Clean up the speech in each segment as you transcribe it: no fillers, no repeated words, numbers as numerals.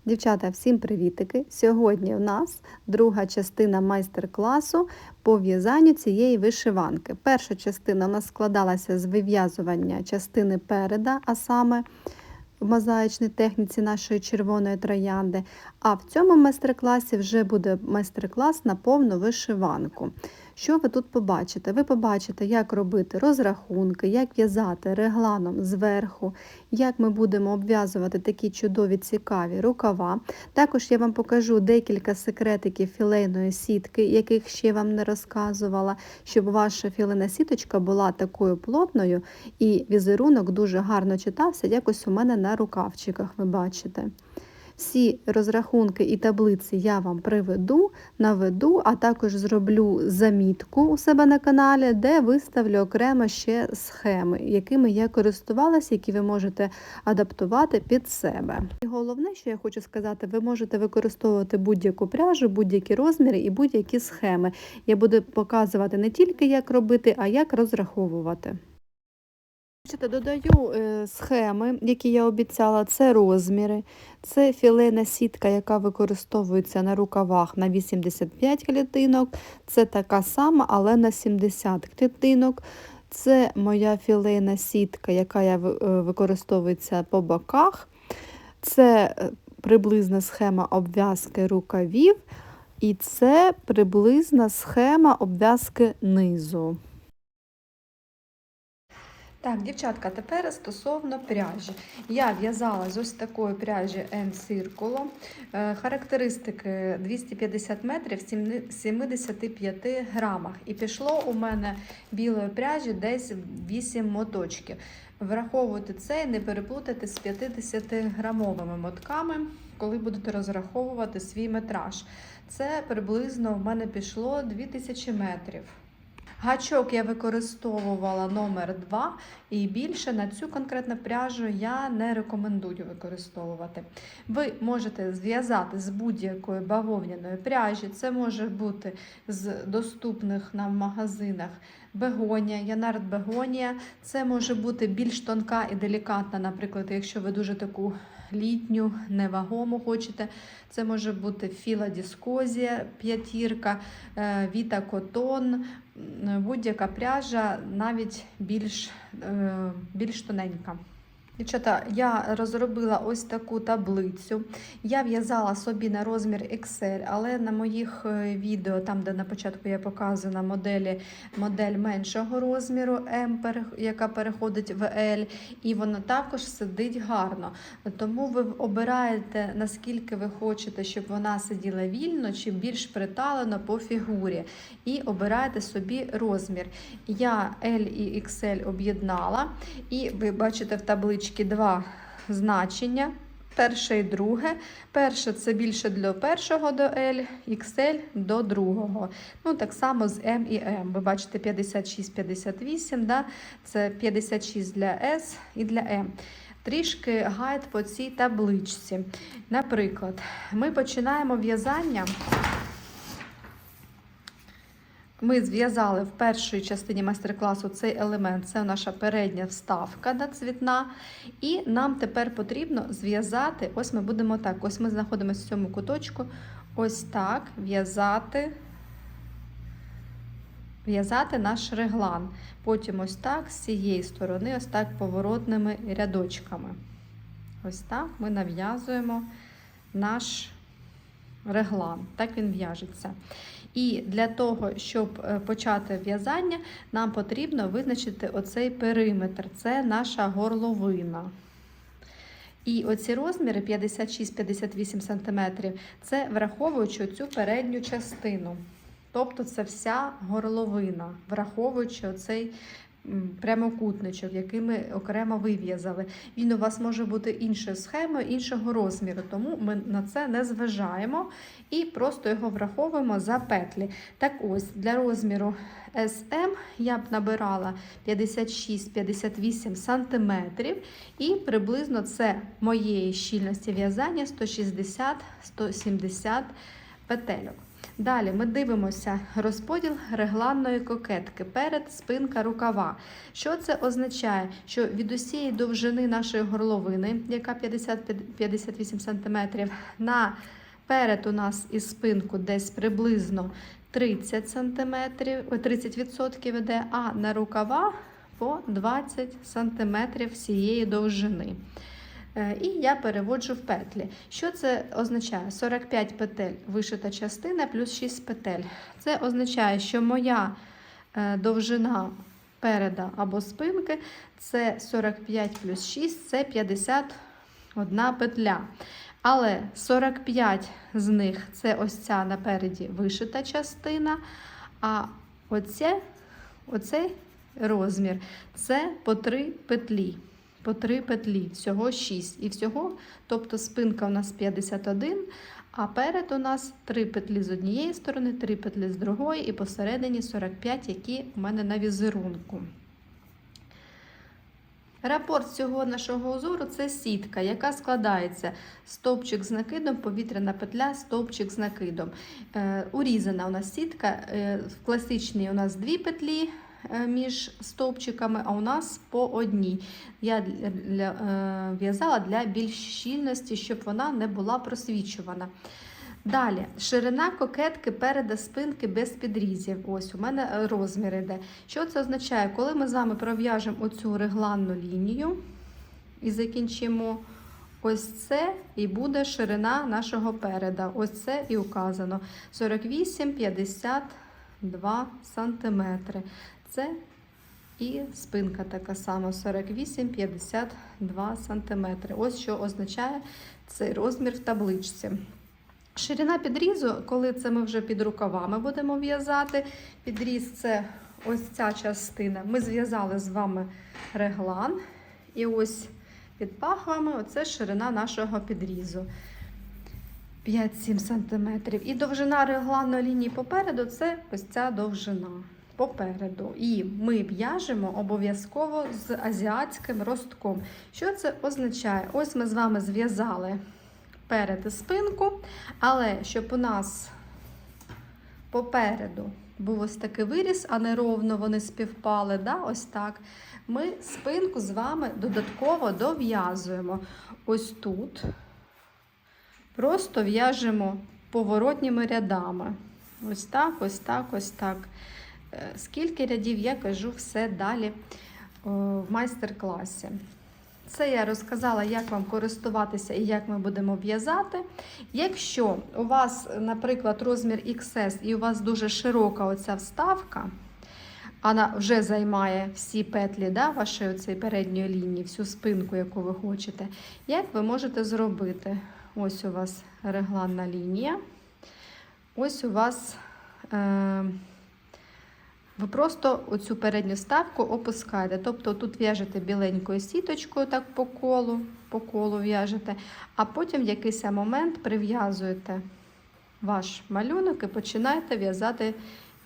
Дівчата, всім привітики! Сьогодні у нас друга частина майстер-класу по в'язанню цієї вишиванки. Перша частина у нас складалася з вив'язування частини переда, а саме в мозаїчній техніці нашої червоної троянди. А в цьому майстер-класі вже буде майстер-клас на повну вишиванку. Що ви тут побачите? Ви побачите, як робити розрахунки, як в'язати регланом зверху, як ми будемо обв'язувати такі чудові цікаві рукава. Також я вам покажу декілька секретиків філейної сітки, яких ще вам не розказувала, щоб ваша філейна сіточка була такою плотною і візерунок дуже гарно читався, якось у мене на рукавчиках, ви бачите. Всі розрахунки і таблиці я вам наведу, а також зроблю замітку у себе на каналі, де виставлю окремо ще схеми, якими я користувалася, які ви можете адаптувати під себе. І головне, що я хочу сказати, ви можете використовувати будь-яку пряжу, будь-які розміри і будь-які схеми. Я буду показувати не тільки як робити, а як розраховувати. Додаю схеми, які я обіцяла, це розміри, це філейна сітка, яка використовується на рукавах на 85 клітинок, це така сама, але на 70 клітинок, це моя філейна сітка, яка використовується по боках, це приблизна схема обв'язки рукавів і це приблизна схема обв'язки низу. Так, дівчатка, тепер стосовно пряжі. Я в'язала з ось такої пряжі N-Circulo. Характеристики 250 метрів в 75 грамах. І пішло у мене білої пряжі десь 8 моточків. Враховуйте це і не переплутайте з 50-грамовими мотками, коли будете розраховувати свій метраж. Це приблизно в мене пішло 2000 метрів. Гачок я використовувала номер 2 і більше на цю конкретну пряжу я не рекомендую використовувати. Ви можете зв'язати з будь-якої бавовняної пряжі, це може бути з доступних нам в магазинах бегонія, янард бегонія, це може бути більш тонка і делікатна, наприклад, якщо ви дуже таку літню, невагому хочете. Це може бути філа дискозія, п'ятірка, віта котон, будь-яка пряжа, навіть більш тоненька. Дівчата, я розробила ось таку таблицю. Я в'язала собі на розмір XL, але на моїх відео, там де на початку я показую на модель меншого розміру M, яка переходить в L, і вона також сидить гарно. Тому ви обираєте, наскільки ви хочете, щоб вона сиділа вільно чи більш приталено по фігурі. І обираєте собі розмір. Я L і XL об'єднала, і ви бачите в таблиці два значення, перше і друге. Перше це більше для першого до L, XL до другого. Ну, так само з M і M. Ви бачите 56-58, да? Це 56 для S і для M. Трішки гайд по цій табличці. Наприклад, ми починаємо в'язання. Ми зв'язали в першій частині майстер-класу цей елемент, це наша передня вставка цвітна. І нам тепер потрібно зв'язати, ось ми будемо так, ось ми знаходимося в цьому куточку, ось так в'язати наш реглан. Потім ось так з цієї сторони, ось так поворотними рядочками. Ось так ми нав'язуємо наш реглан, так він в'яжеться. І для того, щоб почати в'язання, нам потрібно визначити оцей периметр, це наша горловина. І оці розміри 56-58 см, це враховуючи цю передню частину. Тобто це вся горловина, враховуючи оцей прямокутничок, який ми окремо вив'язали. Він у вас може бути іншою схемою, іншого розміру, тому ми на це не зважаємо і просто його враховуємо за петлі. Так ось, для розміру SM я б набирала 56-58 см і приблизно це моєї щільності в'язання 160-170 петельок. Далі ми дивимося розподіл регланної кокетки, перед, спинка, рукава. Що це означає? Що від усієї довжини нашої горловини, яка 50-58 см, на перед у нас і спинку десь приблизно 30 см, 30% йде, а на рукава по 20 см всієї довжини. І я переводжу в петлі. Що це означає? 45 петель вишита частина плюс 6 петель. Це означає, що моя довжина переда або спинки це 45 плюс 6, це 51 петля. Але 45 з них це ось ця напереді вишита частина, а оцей розмір це по 3 петлі. По 3 петлі, всього 6. І всього, тобто спинка у нас 51, а перед у нас 3 петлі з однієї сторони, 3 петлі з другої і посередині 45, які у мене на візерунку. Рапорт цього нашого узору – це сітка, яка складається стовпчик з накидом, повітряна петля, стовпчик з накидом. Урізана у нас сітка, в класичній у нас 2 петлі між стовпчиками, а у нас по одній. Я в'язала для більш щільності, щоб вона не була просвічувана. Далі, ширина кокетки переда спинки без підрізів. Ось у мене розмір іде. Що це означає? Коли ми з вами пров'яжемо оцю регланну лінію і закінчимо ось це, і буде ширина нашого переда. Ось це і указано. 48-52 см. Це і спинка така сама, 48-52 см. Ось що означає цей розмір в табличці. Ширина підрізу, коли це ми вже під рукавами будемо в'язати, підріз це ось ця частина. Ми зв'язали з вами реглан, і ось під пахвами оце ширина нашого підрізу. 5-7 см. І довжина регланної лінії попереду це ось ця довжина попереду. І ми в'яжемо обов'язково з азіатським ростком. Що це означає? Ось ми з вами зв'язали перед і спинку, але щоб у нас попереду був ось такий виріз, а не ровно вони співпали, да? Ось так. Ми спинку з вами додатково дов'язуємо. Ось тут просто в'яжемо поворотніми рядами. Ось так, ось так, ось так. Скільки рядів, я кажу все далі в майстер-класі. Це я розказала, як вам користуватися і як ми будемо в'язати. Якщо у вас, наприклад, розмір XS і у вас дуже широка оця вставка, вона вже займає всі петлі, да, вашої оцеї передньої лінії, всю спинку, яку ви хочете, як ви можете зробити? Ось у вас регланна лінія, ось у вас... Ви просто оцю передню ставку опускаєте. Тобто тут в'яжете біленькою сіточкою, так по колу в'яжете, а потім в якийсь момент прив'язуєте ваш малюнок і починаєте в'язати,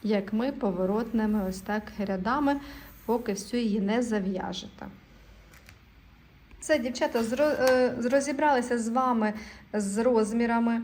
як ми, поворотними ось так рядами, поки всю її не зав'яжете. Все, дівчата, розібралися з вами з розмірами.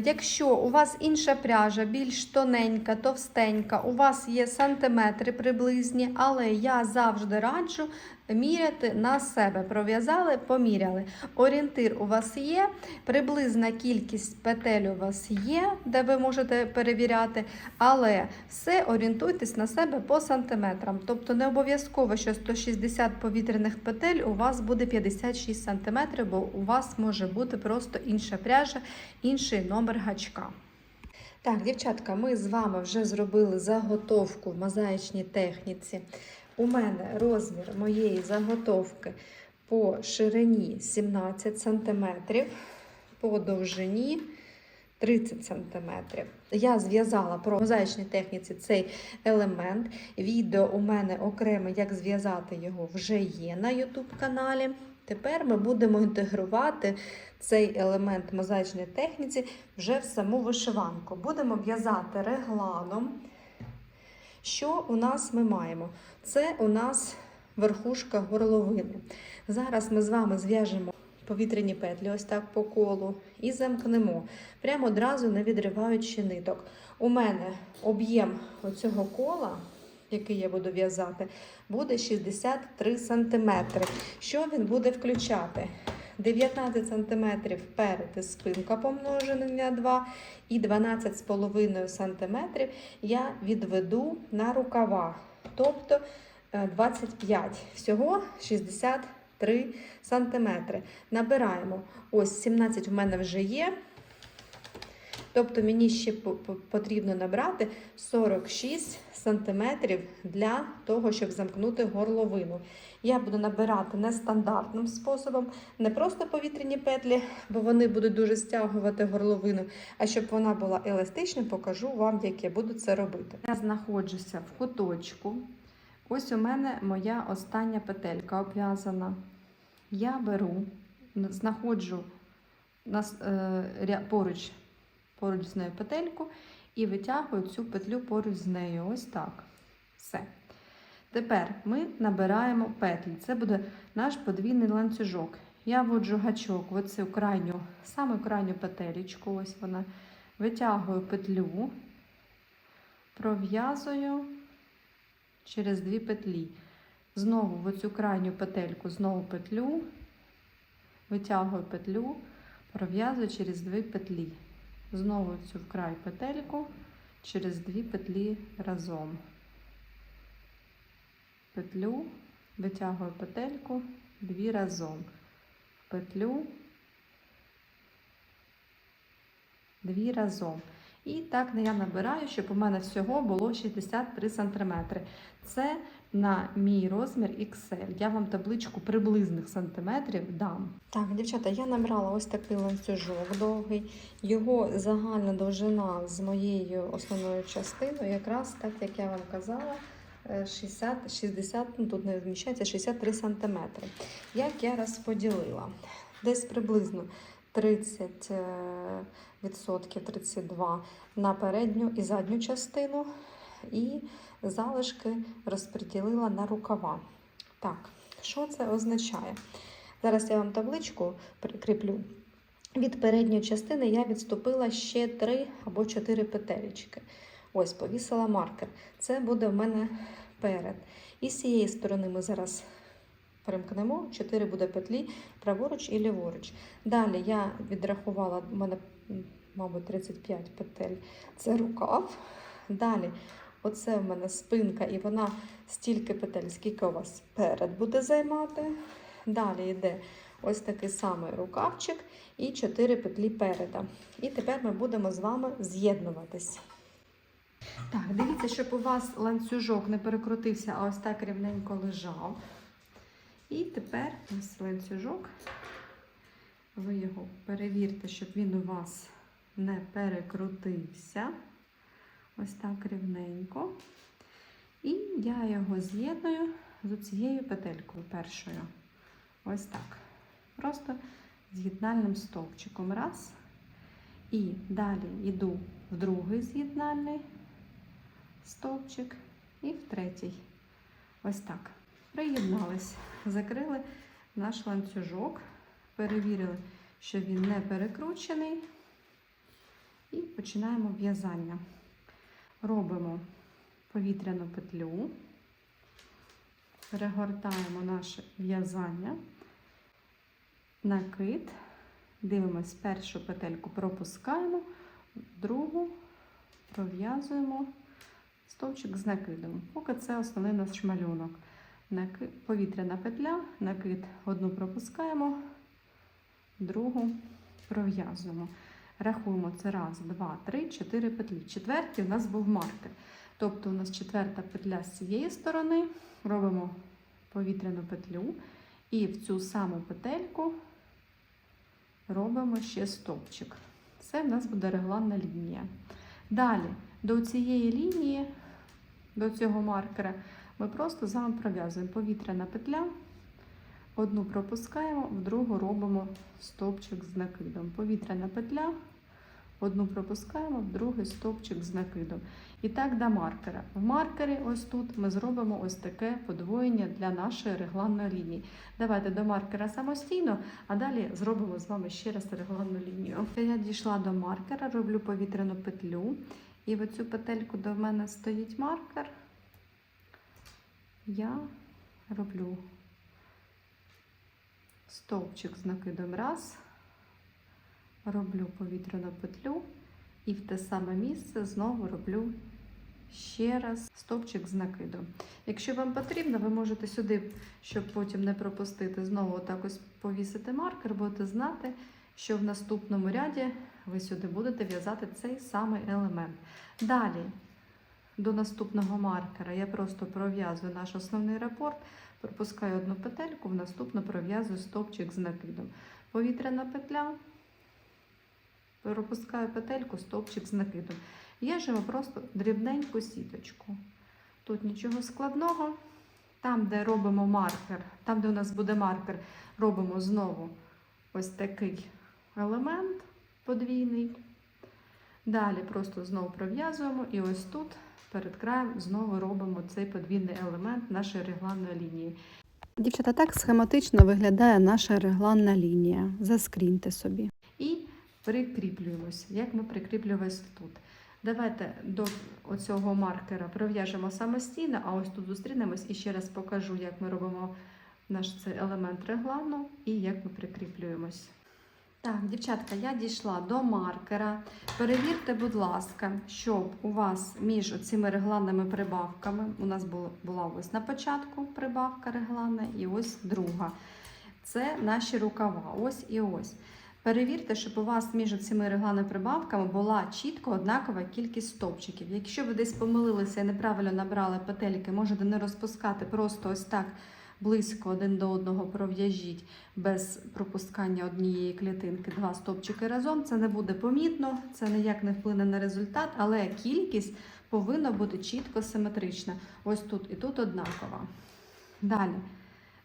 Якщо у вас інша пряжа, більш тоненька, товстенька, у вас є сантиметри приблизні, але я завжди раджу міряти на себе. Пров'язали, поміряли. Орієнтир у вас є, приблизна кількість петель у вас є, де ви можете перевіряти, але все орієнтуйтесь на себе по сантиметрам. Тобто не обов'язково, що 160 повітряних петель у вас буде 56 см, бо у вас може бути просто інша пряжа, інший номер гачка. Так, дівчатка, ми з вами вже зробили заготовку в мозаїчній техніці. У мене розмір моєї заготовки по ширині 17 см, по довжині 30 см. Я зв'язала по мозаїчній техніці цей елемент. Відео у мене окремо, як зв'язати його, вже є на YouTube каналі. Тепер ми будемо інтегрувати цей елемент мозаїчної техніці вже в саму вишиванку. Будемо в'язати регланом. Що у нас ми маємо? Це у нас верхушка горловини. Зараз ми з вами зв'яжемо повітряні петлі ось так по колу і замкнемо, прямо одразу не відриваючи ниток. У мене об'єм оцього кола, який я буду в'язати, буде 63 см. Що він буде включати? 19 см перед і спинка помножений на 2 і 12,5 см я відведу на рукава, тобто 25, всього 63 см. Набираємо, ось 17 в мене вже є, тобто мені ще потрібно набрати 46 см для того, щоб замкнути горловину. Я буду набирати нестандартним способом, не просто повітряні петлі, бо вони будуть дуже стягувати горловину, а щоб вона була еластична, покажу вам, як я буду це робити. Я знаходжуся в куточку. Ось у мене моя остання петелька обв'язана. Я беру, знаходжу поруч з нею петельку і витягую цю петлю поруч з нею. Ось так. Все. Тепер ми набираємо петлі. Це буде наш подвійний ланцюжок. Я вводжу гачок в оцю крайню, саму крайню петелечку, ось вона. Витягую петлю, пров'язую через 2 петлі. Знову в оцю крайню петельку, знову петлю, витягую петлю, пров'язую через 2 петлі. Знову цю вкрай петельку, через 2 петлі разом. Петлю, витягую петельку, 2 разом. Петлю, 2 разом. І так я набираю, щоб у мене всього було 63 см. Це на мій розмір XL. Я вам табличку приблизних сантиметрів дам. Так, дівчата, я набрала ось такий ланцюжок довгий. Його загальна довжина з моєю основною частиною, якраз так, як я вам казала, 60, ну тут не вміщається, 63 см. Як я розподілила? Десь приблизно 30%, 32% на передню і задню частину, і залишки розподілила на рукава. Так, що це означає? Зараз я вам табличку прикріплю. Від передньої частини я відступила ще 3 або 4 петелечки. Ось, повісила маркер. Це буде в мене перед. І з цієї сторони ми зараз перемкнемо, 4 буде петлі праворуч і ліворуч. Далі я відрахувала, у мене, мабуть, 35 петель. Це рукав. Далі, оце в мене спинка, і вона стільки петель, скільки у вас перед буде займати. Далі йде ось такий самий рукавчик і 4 петлі переда. І тепер ми будемо з вами з'єднуватись. Так, дивіться, щоб у вас ланцюжок не перекрутився, а ось так рівненько лежав. І тепер ось ланцюжок, ви його перевірте, щоб він у вас не перекрутився. Ось так рівненько. І я його з'єдную з цією петелькою першою. Ось так. Просто з'єднальним стовпчиком. Раз. І далі йду в другий з'єднальний стовпчик і в третій. Ось так. Приєднались, закрили наш ланцюжок, перевірили, що він не перекручений, і починаємо в'язання. Робимо повітряну петлю, перегортаємо наше в'язання, накид, дивимось, першу петельку пропускаємо, другу пров'язуємо стовпчик з накидом. Поки це основний наш малюнок. Повітряна петля, накид, одну пропускаємо, другу пров'язуємо. Рахуємо це раз, два, три, 4 петлі. Четвертій у нас був маркер. Тобто у нас 4-та петля з цієї сторони, робимо повітряну петлю і в цю саму петельку робимо ще стовпчик. Це в нас буде регланна лінія. Далі до цієї лінії, до цього маркера, ми просто з вами пров'язуємо повітряна петля, одну пропускаємо, в другу робимо стовпчик з накидом. Повітряна петля, одну пропускаємо, в другий стовпчик з накидом. І так до маркера. В маркері ось тут ми зробимо ось таке подвоєння для нашої регланної лінії. Давайте до маркера самостійно, а далі зробимо з вами ще раз регланну лінію. Я дійшла до маркера, роблю повітряну петлю. І в оцю петельку до мене стоїть маркер. Я роблю стовпчик з накидом раз, роблю повітряну петлю і в те саме місце знову роблю ще раз стовпчик з накидом. Якщо вам потрібно, ви можете сюди, щоб потім не пропустити, знову отак ось повісити маркер, будете знати, що в наступному ряді ви сюди будете в'язати цей самий елемент. Далі, до наступного маркера я просто пров'язую наш основний рапорт, пропускаю одну петельку, в наступну пров'язую стовпчик з накидом. Повітряна петля, пропускаю петельку, стовпчик з накидом. В'яжемо просто дрібненьку сіточку. Тут нічого складного. Там, де робимо маркер, там, де у нас буде маркер, робимо знову ось такий елемент подвійний. Далі просто знову пров'язуємо і ось тут перед краєм знову робимо цей подвійний елемент нашої регланної лінії. Дівчата, так схематично виглядає наша регланна лінія. Заскріньте собі. І прикріплюємось, як ми прикріплюємось тут. Давайте до оцього маркера пров'яжемо самостійно, а ось тут зустрінемось і ще раз покажу, як ми робимо наш цей елемент реглану і як ми прикріплюємось. Так, дівчатка, я дійшла до маркера. Перевірте, будь ласка, щоб у вас між цими регланними прибавками, у нас була ось на початку прибавка регланна і ось друга. Це наші рукава, ось і ось. Перевірте, щоб у вас між цими регланними прибавками була чітко однакова кількість стовпчиків. Якщо ви десь помилилися і неправильно набрали петельки, можете не розпускати, просто ось так близько один до одного пров'яжіть без пропускання однієї клітинки, два стовпчики разом. Це не буде помітно, це ніяк не вплине на результат, але кількість повинна бути чітко симетрична. Ось тут і тут однакова. Далі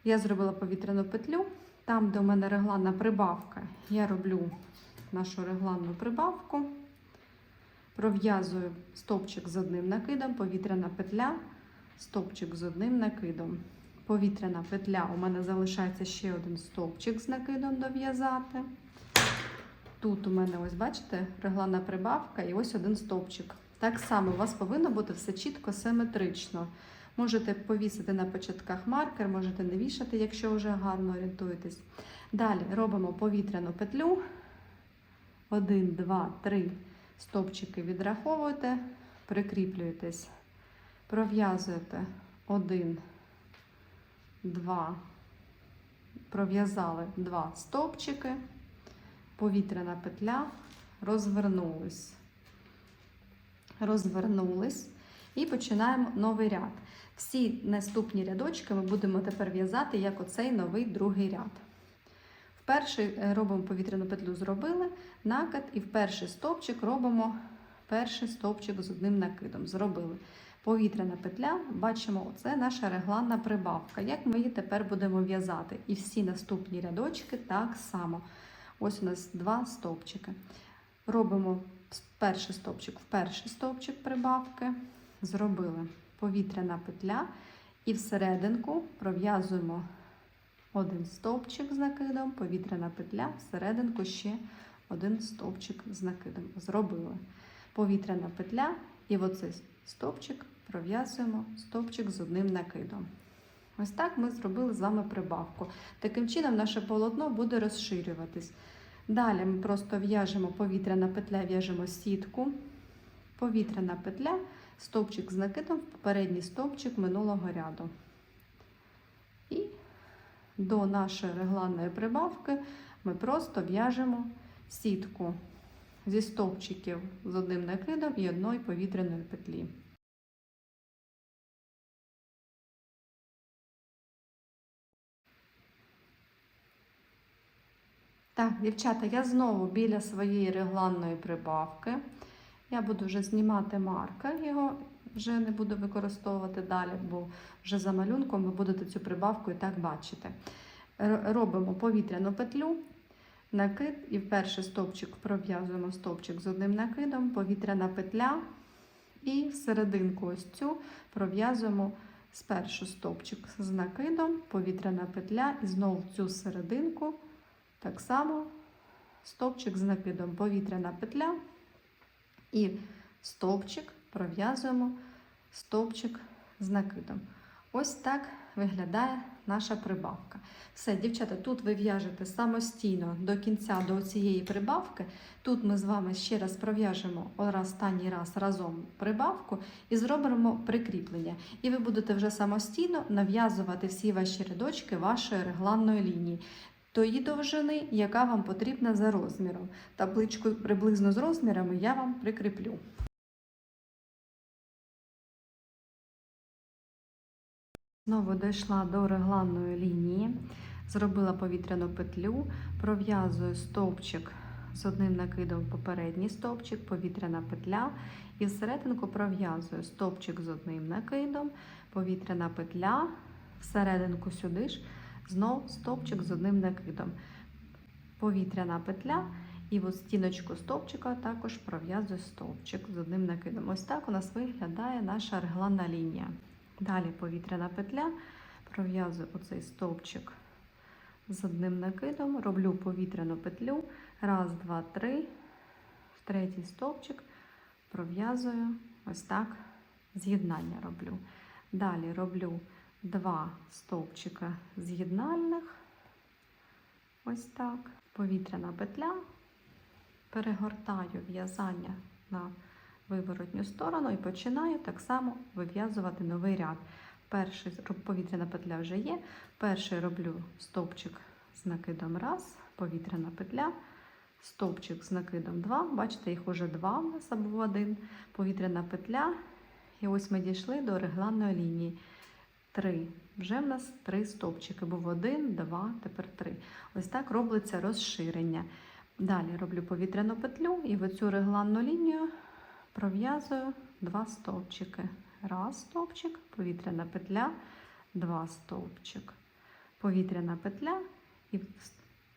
я зробила повітряну петлю. Там, де у мене регланна прибавка, я роблю нашу регланну прибавку, пров'язую стовпчик з одним накидом, повітряна петля, стовпчик з одним накидом. Повітряна петля, у мене залишається ще один стовпчик з накидом дов'язати. Тут у мене, ось бачите, регланна прибавка і ось один стовпчик. Так само у вас повинно бути все чітко симетрично. Можете повісити на початках маркер, можете не вішати, якщо вже гарно орієнтуєтесь. Далі робимо повітряну петлю. 1, 2, 3 стовпчики відраховуєте, прикріплюєтесь, пров'язуєте 1, 2, пров'язали 2 стовпчики, повітряна петля, розвернулись і починаємо новий ряд. Всі наступні рядочки ми будемо тепер в'язати як оцей новий другий ряд. В перший робимо повітряну петлю, зробили накид, і в перший стовпчик робимо перший стовпчик з одним накидом. Зробили. Повітряна петля, бачимо, це наша регланна прибавка. Як ми її тепер будемо в'язати? І всі наступні рядочки так само. Ось у нас 2 стовпчики. Робимо перший стовпчик в перший стовпчик прибавки, зробили повітряна петля і всерединку пров'язуємо один стовпчик з накидом, повітряна петля, всерединку ще один стовпчик з накидом. Зробили повітряна петля і в оцей стовпчик пров'язуємо стовпчик з одним накидом. Ось так ми зробили з вами прибавку. Таким чином наше полотно буде розширюватись. Далі ми просто в'яжемо повітряна петля, в'яжемо сітку, повітряна петля, стовпчик з накидом в попередній стовпчик минулого ряду. І до нашої регланної прибавки ми просто в'яжемо сітку зі стовпчиків з одним накидом і одної повітряної петлі. Так, дівчата, я знову біля своєї регланної прибавки. Я буду вже знімати маркер, його вже не буду використовувати далі, бо вже за малюнком ви будете цю прибавку і так бачити. Робимо повітряну петлю, накид і в перший стовпчик пров'язуємо стовпчик з одним накидом, повітряна петля і в серединку ось цю пров'язуємо спершу стовпчик з накидом, повітряна петля і знову в цю серединку так само стовпчик з накидом, повітряна петля і стовпчик пров'язуємо стовпчик з накидом. Ось так виглядає наша прибавка. Все, дівчата, тут ви в'яжете самостійно до кінця, до цієї прибавки. Тут ми з вами ще раз пров'яжемо останній раз разом прибавку і зробимо прикріплення. І ви будете вже самостійно нав'язувати всі ваші рядочки вашої регланної лінії. Тої довжини, яка вам потрібна за розміром. Табличку приблизно з розмірами я вам прикріплю. Знову дійшла до регланної лінії, зробила повітряну петлю, пров'язую стовпчик з одним накидом в попередній стовпчик, повітряна петля і всерединку пров'язую стовпчик з одним накидом, повітряна петля, всерединку сюди ж, знов стовпчик з одним накидом, повітряна петля і в стіночку стовпчика також пров'язую стовпчик з одним накидом. Ось так у нас виглядає наша регланна лінія. Далі повітряна петля, пров'язую оцей стовпчик з одним накидом, роблю повітряну петлю, раз, два, три, в третій стовпчик пров'язую, ось так з'єднання роблю. Далі роблю 2 стовпчика з'єднальних, ось так, повітряна петля, перегортаю в'язання на виворотню сторону і починаю так само вив'язувати новий ряд. Перший повітряна петля вже є, перший роблю стовпчик з накидом 1, повітряна петля, стовпчик з накидом 2, бачите, їх уже 2 у нас або 1, повітряна петля, і ось ми дійшли до регланної лінії. 3, вже в нас 3 стовпчики, був 1, 2, тепер 3. Ось так робиться розширення. Далі роблю повітряну петлю і в цю регланну лінію пров'язую 2 стовпчики. 1 стовпчик, повітряна петля, 2 стовпчик, повітряна петля і в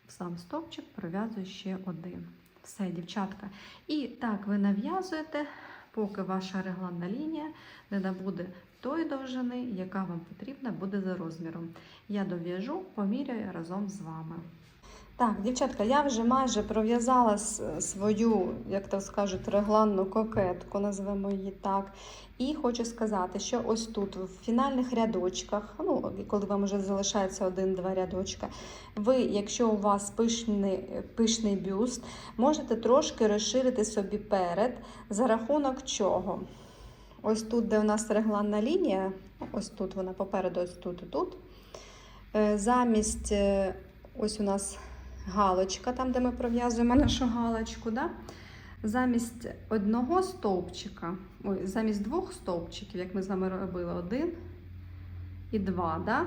сам стовпчик пров'язую ще 1. Все, дівчатка. І так ви нав'язуєте, поки ваша регланна лінія не набуде тої довжини, яка вам потрібна буде за розміром. Я дов'яжу, поміряю разом з вами. Так, дівчатка, я вже майже пров'язала свою, як то скажуть, регланну кокетку, назвемо її так. І хочу сказати, що ось тут, в фінальних рядочках, ну, коли вам вже залишається 1-2 рядочка, ви, якщо у вас пишний бюст, можете трошки розширити собі перед, за рахунок чого? Ось тут, де у нас регланна лінія, ось тут вона попереду, ось тут і тут, замість, ось у нас галочка, там, де ми пров'язуємо нашу галочку, да? Замість одного стовпчика, замість 2 стовпчиків, як ми з вами робили, 1 і 2, да?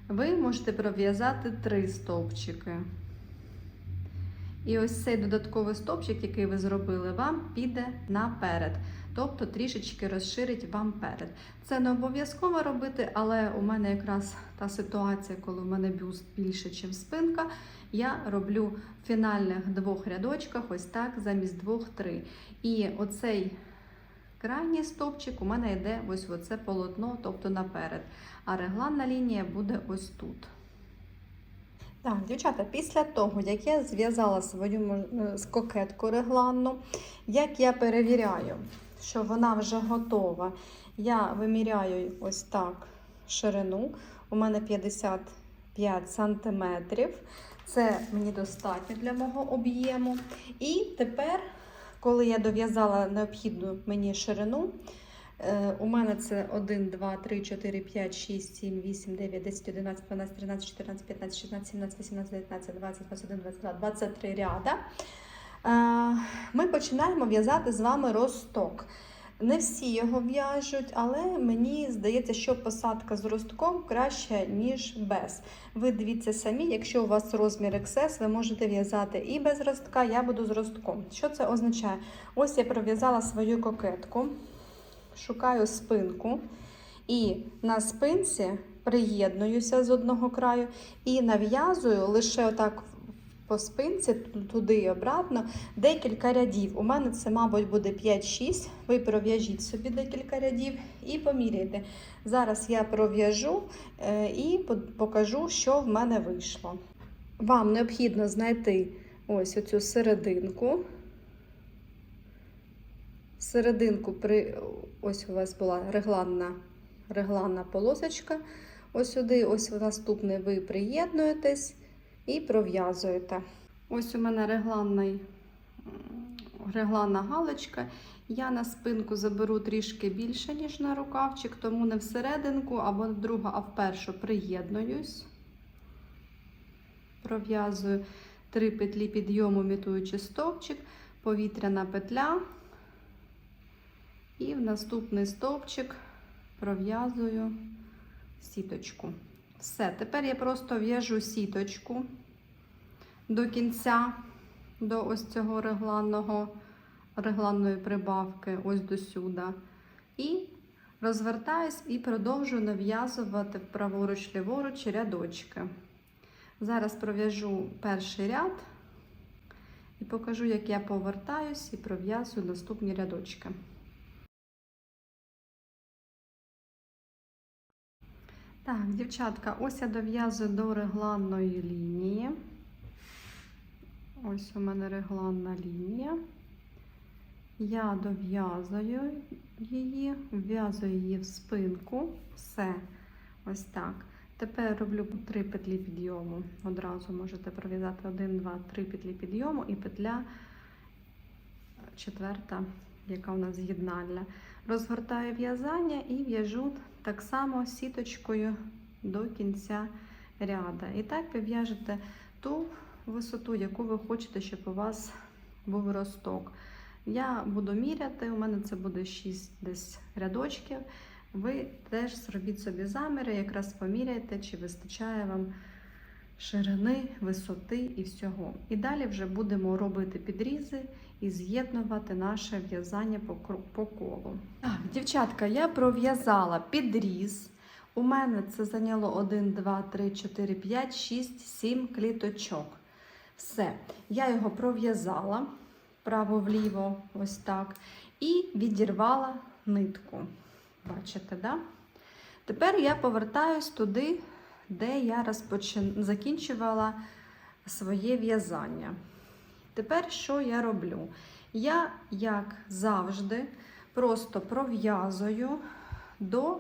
Ви можете пров'язати 3 стовпчики. І ось цей додатковий стовпчик, який ви зробили, вам піде наперед. Тобто трішечки розширить вам перед. Це не обов'язково робити, але у мене якраз та ситуація, коли у мене бюст більше, ніж спинка, я роблю в фінальних 2 рядочках ось так, замість 2-3. І оцей крайній стовпчик у мене йде ось в оце полотно, тобто наперед. А регланна лінія буде ось тут. Так, дівчата, після того, як я зв'язала свою кокетку регланну, як я перевіряю, що вона вже готова, я виміряю ось так ширину, у мене 55 см, це мені достатньо для мого об'єму. І тепер, коли я дов'язала необхідну мені ширину, у мене це 1, 2, 3, 4, 5, 6, 7, 8, 9, 10, 11, 12, 13, 14, 15, 16, 17, 18, 19, 20, 21, 22, 23 ряда. Ми починаємо в'язати з вами росток. Не всі його в'яжуть, але мені здається, що посадка з ростком краще, ніж без. Ви дивіться самі, якщо у вас розмір XS, ви можете в'язати і без ростка, я буду з ростком. Що це означає? Ось я пров'язала свою кокетку, шукаю спинку і на спинці приєднуюся з одного краю і нав'язую лише отак по спинці, туди і обратно, декілька рядів. У мене це, мабуть, буде 5-6. Ви пров'яжіть собі декілька рядів і поміряйте. Зараз я пров'яжу і покажу, що в мене вийшло. Вам необхідно знайти ось оцю серединку. Серединку, ось у вас була регланна полосочка. Ось сюди, ось наступний ви приєднуєтесь і пров'язуєте. Ось у мене регланна галочка. Я на спинку заберу трішки більше, ніж на рукавчик, тому не всерединку або в другу, а в першу приєднуюсь. Пров'язую 3 петлі підйому, імітуючи стовпчик, повітряна петля. І в наступний стовпчик пров'язую сіточку. Все, тепер я просто в'яжу сіточку до кінця, до ось цього регланної прибавки, ось до сюди. І розвертаюсь і продовжую нав'язувати праворуч-ліворуч рядочки. Зараз пров'яжу перший ряд і покажу, як я повертаюсь і пров'язую наступні рядочки. Так, дівчатка, ось я дов'язую до регланної лінії. Ось у мене регланна лінія. Я дов'язую її, вв'язую її в спинку. Все. Ось так. Тепер роблю 3 петлі підйому. Одразу можете пров'язати 1, 2, 3 петлі підйому і петля четверта, яка у нас з'єднальна. Розгортаю в'язання і в'яжу так само сіточкою до кінця ряду. І так ви в'яжете ту висоту, яку ви хочете, щоб у вас був росток. Я буду міряти, у мене це буде 6 десь рядочків. Ви теж зробіть собі заміри, якраз поміряйте, чи вистачає вам ширини, висоти і всього. І далі вже будемо робити підрізи і з'єднувати наше в'язання по колу. Так, дівчатка, я пров'язала підріз. У мене це зайняло 1, 2, 3, 4, 5, 6, 7 кліточок. Все, я його пров'язала вправо-вліво, ось так, і відірвала нитку. Бачите, да? Тепер я повертаюсь туди, де я закінчувала своє в'язання. Тепер що я роблю? Я, як завжди, просто пров'язую до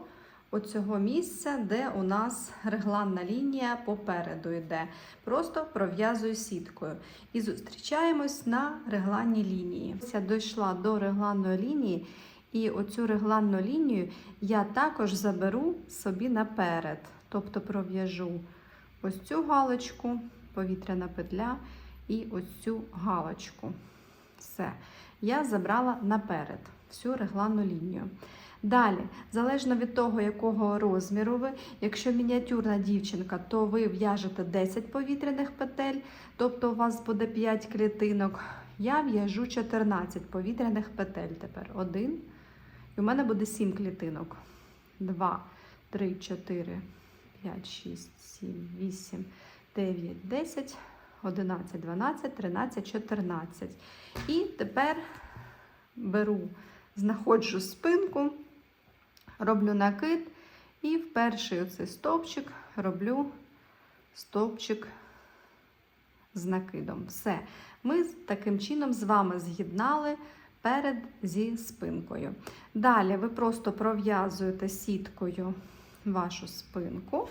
оцього місця, де у нас регланна лінія попереду йде. Просто пров'язую сіткою. І зустрічаємось на регланній лінії. Я дійшла до регланної лінії, і оцю регланну лінію я також заберу собі наперед. Тобто пров'яжу ось цю галочку, повітряна петля, і ось цю галочку. Все. Я забрала наперед всю регланну лінію. Далі, залежно від того, якого розміру ви, якщо мініатюрна дівчинка, то ви в'яжете 10 повітряних петель, тобто у вас буде 5 клітинок. Я в'яжу 14 повітряних петель тепер. 1. І у мене буде 7 клітинок. 2, 3, 4, 5, 6, 7, 8, 9, 10, 11, 12, 13, 14. І тепер знаходжу спинку, роблю накид і в перший оцей стовпчик роблю стовпчик з накидом. Все. Ми таким чином з вами з'єднали перед зі спинкою. Далі ви просто пров'язуєте сіткою вашу спинку.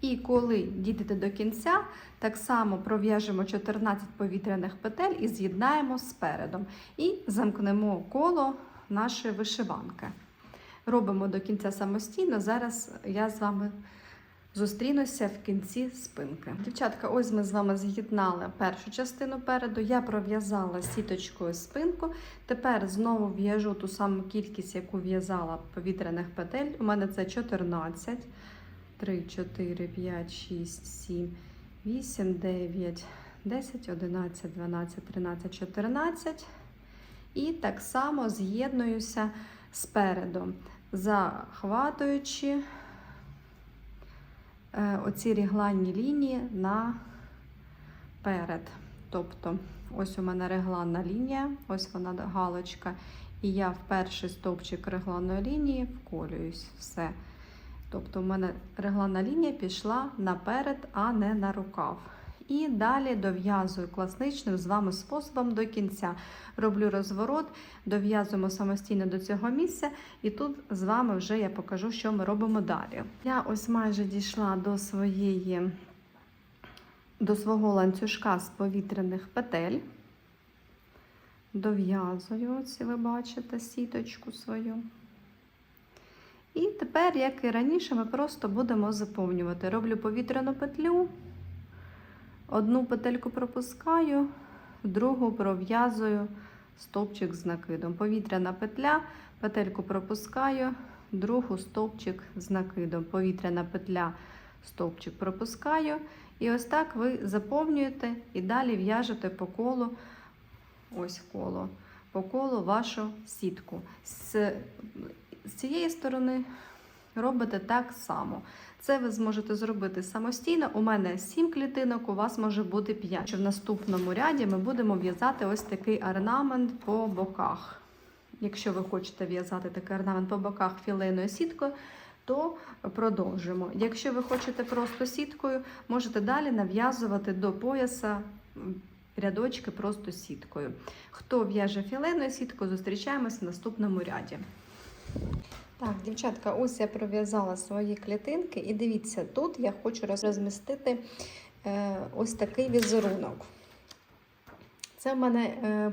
І коли дійдете до кінця, так само пров'яжемо 14 повітряних петель і з'єднаємо спередом. І замкнемо коло нашої вишиванки. Робимо до кінця самостійно. Зараз я з вами зустрінуся в кінці спинки. Дівчатка, ось ми з вами з'єднали першу частину переду. Я пров'язала сіточкою спинку. Тепер знову в'яжу ту саму кількість, яку в'язала повітряних петель. У мене це 14. 3, 4, 5, 6, 7, 8, 9, 10, 11, 12, 13, 14. І так само з'єднуюся спереду, захватуючи оці регланні лінії на перед. Тобто ось у мене регланна лінія, ось вона галочка, і я в перший стовпчик регланної лінії вколююсь. Все. Тобто у мене регланна лінія пішла наперед, а не на рукав. І далі дов'язую класничним з вами способом до кінця. Роблю розворот, дов'язуємо самостійно до цього місця, і тут з вами вже я покажу, що ми робимо далі. Я ось майже дійшла до свого ланцюжка з повітряних петель. Дов'язую, ось ви бачите сіточку свою. І тепер, як і раніше, ми просто будемо заповнювати. Роблю повітряну петлю, одну петельку пропускаю, другу пров'язую стовпчик з накидом. Повітряна петля, петельку пропускаю, другу стовпчик з накидом. Повітряна петля, стовпчик пропускаю. І ось так ви заповнюєте і далі в'яжете по колу, ось коло, по колу вашу сітку. З цієї сторони робите так само. Це ви зможете зробити самостійно. У мене 7 клітинок, у вас може бути 5. В наступному ряді ми будемо в'язати ось такий орнамент по боках. Якщо ви хочете в'язати такий орнамент по боках філейною сіткою, то продовжимо. Якщо ви хочете просто сіткою, можете далі нав'язувати до пояса рядочки просто сіткою. Хто в'яже філейною сіткою, зустрічаємось в наступному ряді. Так, дівчатка, ось я пров'язала свої клітинки, і дивіться, тут я хочу розмістити ось такий візерунок. Це в мене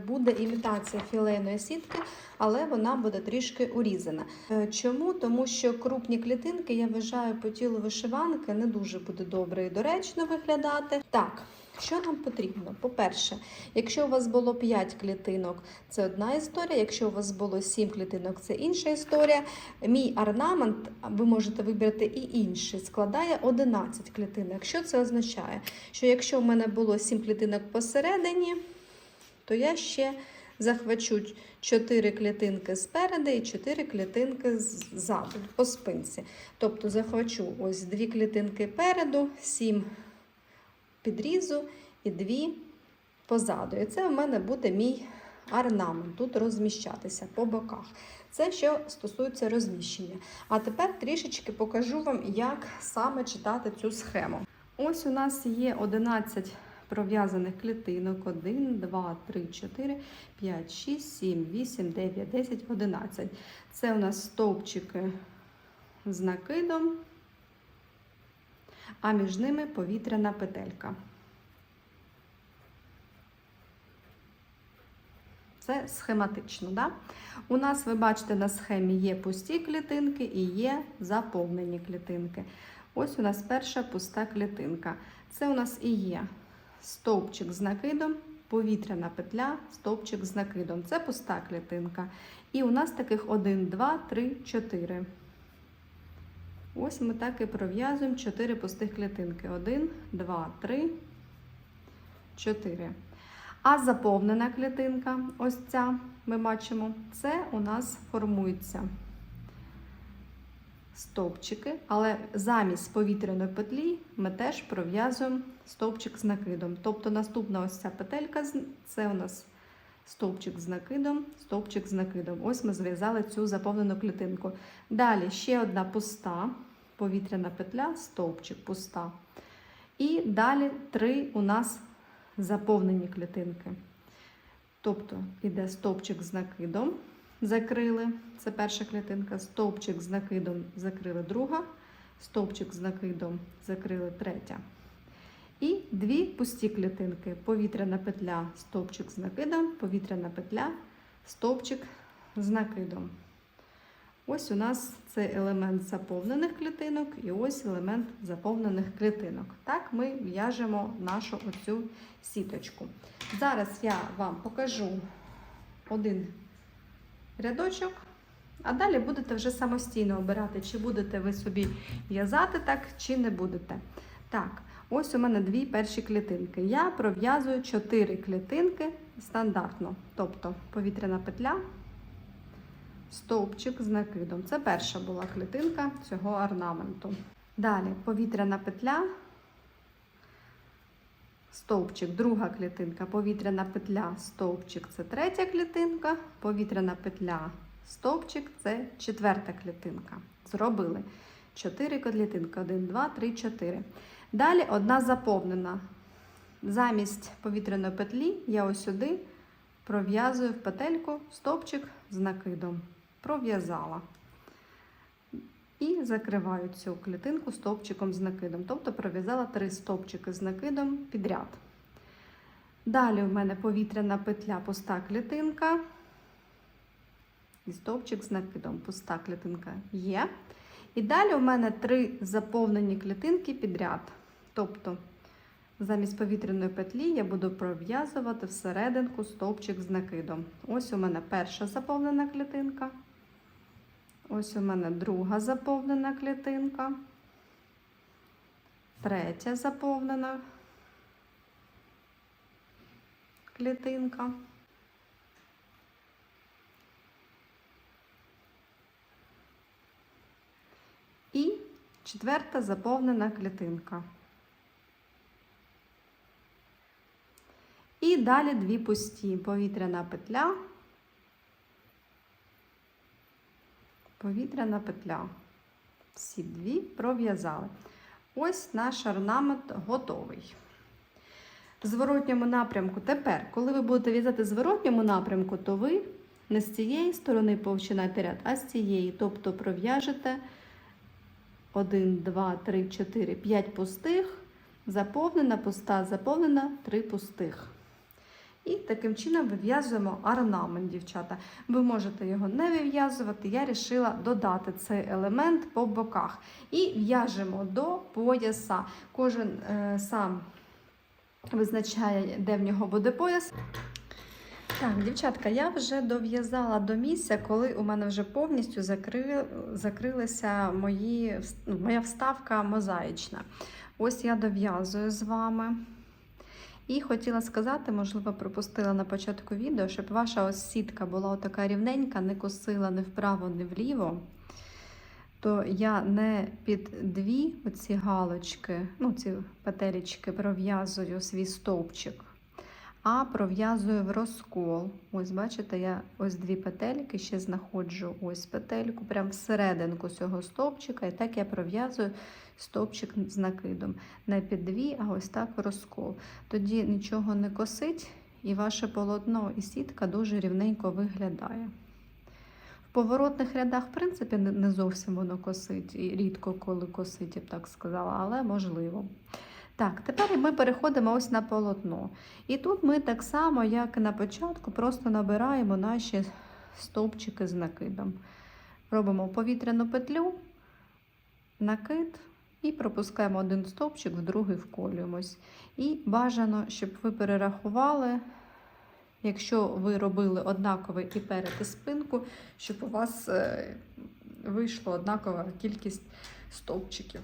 буде імітація філейної сітки, але вона буде трішки урізана. Чому? Тому що крупні клітинки, я вважаю, по тілу вишиванки не дуже буде добре і доречно виглядати. Так, що нам потрібно? По-перше, якщо у вас було 5 клітинок, це одна історія, якщо у вас було 7 клітинок, це інша історія. Мій орнамент, ви можете вибрати і інший, складає 11 клітинок. Що це означає? Що якщо в мене було 7 клітинок посередині, то я ще захвачу 4 клітинки спереду і 4 клітинки ззаду, по спинці. Тобто захвачу ось 2 клітинки переду, 7 підрізу і 2 позаду. І це в мене буде мій орнамент тут розміщатися по боках. Це що стосується розміщення. А тепер трішечки покажу вам, як саме читати цю схему. Ось у нас є 11 пров'язаних клітинок. 1, 2, 3, 4, 5, 6, 7, 8, 9, 10, 11. Це у нас стовпчики з накидом, а між ними повітряна петелька. Це схематично, да? У нас, ви бачите, на схемі є пусті клітинки і є заповнені клітинки. Ось у нас перша пуста клітинка. Це у нас і є стовпчик з накидом, повітряна петля, стовпчик з накидом. Це пуста клітинка. І у нас таких 1, 2, 3, 4. Ось ми так і пров'язуємо 4 пустих клітинки. 1, 2, 3, 4. А заповнена клітинка, ось ця, ми бачимо, це у нас формується стовпчики, але замість повітряної петлі ми теж пров'язуємо стовпчик з накидом. Тобто наступна ось ця петелька, це у нас стовпчик з накидом, стовпчик з накидом. Ось ми зв'язали цю заповнену клітинку. Далі ще одна пуста, повітряна петля, стовпчик, пуста. І далі 3 у нас заповнені клітинки. Тобто йде стовпчик з накидом, закрили, це перша клітинка, стовпчик з накидом закрили друга, стовпчик з накидом закрили третя. І 2 пусті клітинки, повітряна петля, стовпчик з накидом, повітряна петля, стовпчик з накидом. Ось у нас це елемент заповнених клітинок і ось елемент заповнених клітинок. Так ми в'яжемо нашу оцю сіточку. Зараз я вам покажу один рядочок, а далі будете вже самостійно обирати, чи будете ви собі в'язати так, чи не будете. Так, ось у мене 2 перші клітинки. Я пров'язую 4 клітинки стандартно, тобто повітряна петля, стовпчик з накидом. Це перша була клітинка цього орнаменту. Далі повітряна петля, стовпчик, друга клітинка, повітряна петля, стовпчик це третя клітинка, повітряна петля, стовпчик це четверта клітинка. Зробили 4 клітинки, 1, 2, 3, 4. Далі одна заповнена. Замість повітряної петлі я ось сюди пров'язую в петельку стовпчик з накидом. Пров'язала. І закриваю цю клітинку стовпчиком з накидом. Тобто пров'язала 3 стовпчики з накидом підряд. Далі в мене повітряна петля, пуста клітинка. І стовпчик з накидом. Пуста клітинка є. І далі у мене 3 заповнені клітинки підряд. Тобто замість повітряної петлі я буду пров'язувати всерединку стовпчик з накидом. Ось у мене перша заповнена клітинка. Ось у мене друга заповнена клітинка. Третя заповнена клітинка. І четверта заповнена клітинка. І далі 2 пусті. Повітряна петля. Повітряна петля. Всі 2 пров'язали. Ось наш орнамент готовий. В зворотньому напрямку. Тепер, коли ви будете в'язати в зворотньому напрямку, то ви не з цієї сторони починаєте ряд, а з цієї. Тобто пров'яжете 1, 2, 3, 4, 5 пустих, заповнена, пуста, заповнена, 3 пустих. І таким чином вив'язуємо орнамент, дівчата. Ви можете його не вив'язувати, я вирішила додати цей елемент по боках. І в'яжемо до пояса. Кожен сам визначає, де в нього буде пояс. Так, дівчатка, я вже дов'язала до місця, коли у мене вже повністю закрилася моя вставка мозаїчна. Ось я дов'язую з вами. І хотіла сказати, можливо, пропустила на початку відео, щоб ваша ось сітка була така рівненька, не косила ні вправо, ні вліво. То я не під 2 оці галочки, ці петелечки пров'язую свій стовпчик, а пров'язую в розкол. Ось, бачите, я ось 2 петельки ще знаходжу, ось петельку, прямо всерединку цього стовпчика, і так я пров'язую стовпчик з накидом. Не під 2, а ось так в розкол. Тоді нічого не косить, і ваше полотно і сітка дуже рівненько виглядає. В поворотних рядах, в принципі, не зовсім воно косить, і рідко коли косить, я б так сказала, але можливо. Так, тепер ми переходимо ось на полотно. І тут ми так само, як і на початку, просто набираємо наші стовпчики з накидом. Робимо повітряну петлю, накид і пропускаємо один стовпчик, в другий вколюємось. І бажано, щоб ви перерахували, якщо ви робили однаковий і перед, і спинку, щоб у вас вийшла однакова кількість стовпчиків.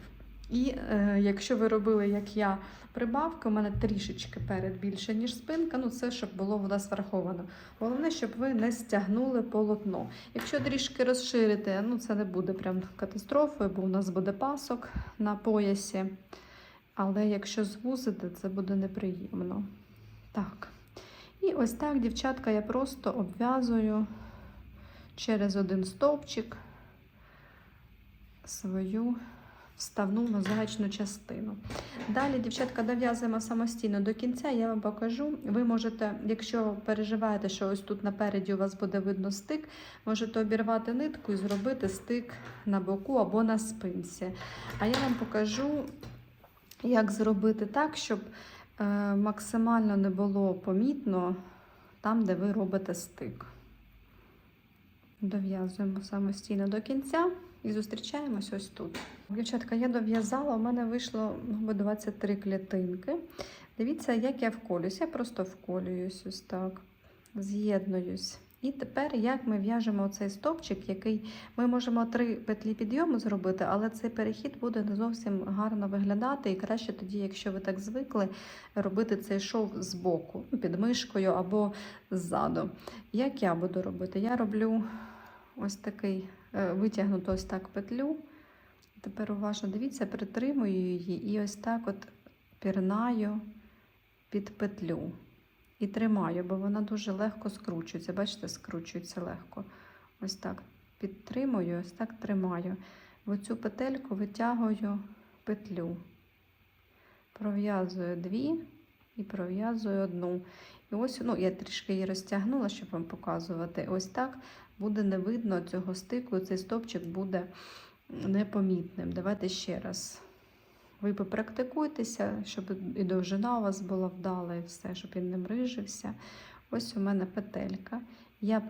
І якщо ви робили, як я, прибавки, у мене трішечки перед більше, ніж спинка, це щоб було у нас враховано. Головне, щоб ви не стягнули полотно. Якщо трішки розширите, це не буде прям катастрофою, бо у нас буде пасок на поясі. Але якщо звузите, це буде неприємно. Так. І ось так, дівчатка, я просто обв'язую через один стовпчик свою вставну мозаїчну частину. Далі, дівчатка, дов'язуємо самостійно до кінця, я вам покажу. Ви можете, якщо переживаєте, що ось тут напереді у вас буде видно стик, можете обірвати нитку і зробити стик на боку або на спинці. А я вам покажу, як зробити так, щоб максимально не було помітно там, де ви робите стик. Дов'язуємо самостійно до кінця і зустрічаємось ось тут. Дівчатка, я дов'язала, у мене вийшло 23 клітинки. Дивіться, як я вколююсь. Я просто вколююсь ось так, з'єднуюсь. І тепер, як ми в'яжемо цей стовпчик, який ми можемо 3 петлі підйому зробити, але цей перехід буде не зовсім гарно виглядати. І краще тоді, якщо ви так звикли, робити цей шов з боку, під мишкою або ззаду. Як я буду робити? Я роблю ось такий, витягнуту ось так петлю. Тепер уважно дивіться, притримую її і ось так от пірнаю під петлю. І тримаю, бо вона дуже легко скручується. Бачите, скручується легко. Ось так підтримую, ось так тримаю. В оцю петельку витягую петлю. Пров'язую 2 і пров'язую 1. І ось, я трішки її розтягнула, щоб вам показувати. Ось так буде не видно цього стику, цей стовпчик буде непомітним. Давайте ще раз. Ви попрактикуйтеся, щоб і довжина у вас була вдала, і все, щоб він не мрижився. Ось у мене петелька. Я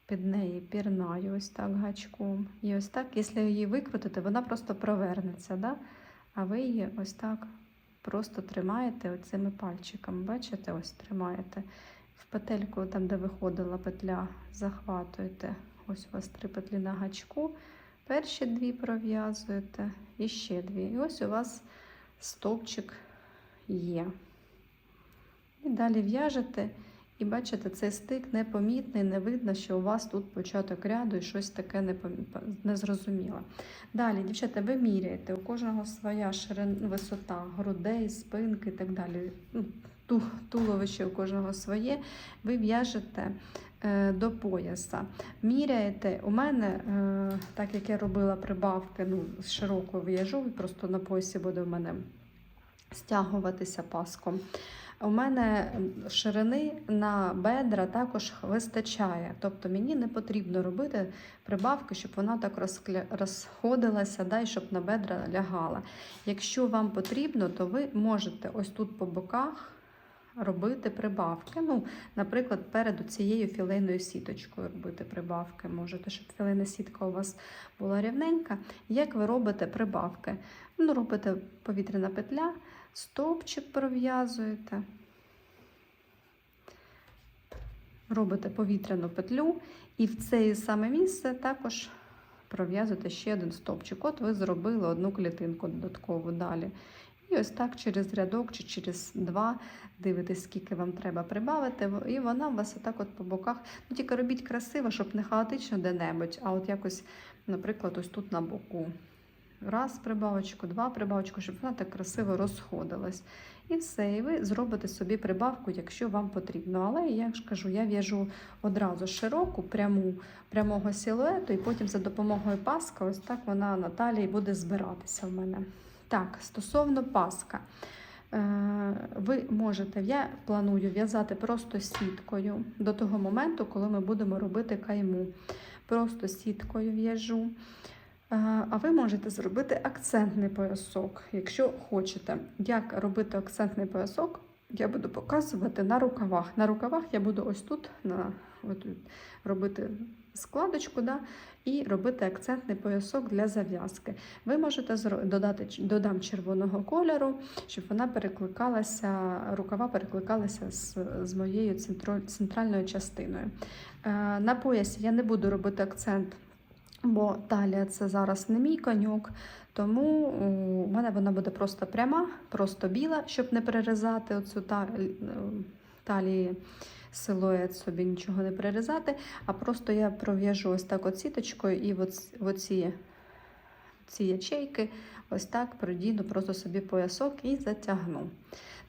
під неї пірнаю ось так гачком. І ось так, якщо її викрутити, вона просто провернеться. Да? А ви її ось так просто тримаєте оцими пальчиками. Бачите, ось тримаєте. В петельку, там де виходила петля, захватуєте. Ось у вас 3 петлі на гачку. Перші 2 пров'язуєте і ще 2. І ось у вас стовпчик є. І далі в'яжете. І бачите, цей стик непомітний, не видно, що у вас тут початок ряду і щось таке незрозуміле. Далі, дівчата, ви міряєте, у кожного своя висота грудей, спинки і так далі. Туловище у кожного своє. Ви в'яжете до пояса. Міряєте, у мене, так як я робила прибавки, широко в'яжу, просто на поясі буде у мене стягуватися паском. У мене ширини на бедра також вистачає. Тобто мені не потрібно робити прибавки, щоб вона так розходилася, да, і щоб на бедра лягала. Якщо вам потрібно, то ви можете ось тут по боках робити прибавки. Наприклад, перед цією філейною сіточкою робити прибавки. Можете, щоб філейна сітка у вас була рівненька. Як ви робите прибавки? Робите повітряна петля, стовпчик пров'язуєте, робите повітряну петлю і в це саме місце також пров'язуєте ще 1 стовпчик. От ви зробили 1 клітинку додаткову далі. І ось так через рядок чи через 2 дивитесь, скільки вам треба прибавити, і вона у вас отак от по боках. Тільки робіть красиво, щоб не хаотично де-небудь, а от якось, наприклад, ось тут на боку. 1 прибавочку, 2 прибавочку, щоб вона так красиво розходилась. І все, і ви зробите собі прибавку, якщо вам потрібно. Але, я ж кажу, я в'яжу одразу широку, прямого силуету, і потім за допомогою паска, ось так вона на талії буде збиратися в мене. Так, стосовно паска. Ви можете, я планую в'язати просто сіткою до того моменту, коли ми будемо робити кайму. Просто сіткою в'яжу. А ви можете зробити акцентний поясок, якщо хочете. Як робити акцентний поясок, я буду показувати на рукавах. На рукавах я буду ось тут робити складочку, да, і робити акцентний поясок для зав'язки. Ви можете додам червоного кольору, щоб вона перекликалася, рукава перекликалися з моєю центральною частиною. На поясі я не буду робити акцент, бо талія це зараз не мій коньок, тому у мене вона буде просто пряма, просто біла, щоб не перерізати оцю талії, силует собі нічого не перерізати, а просто я пров'яжу ось так от сіточкою і в оці ячейки ось так продіну просто собі поясок і затягну.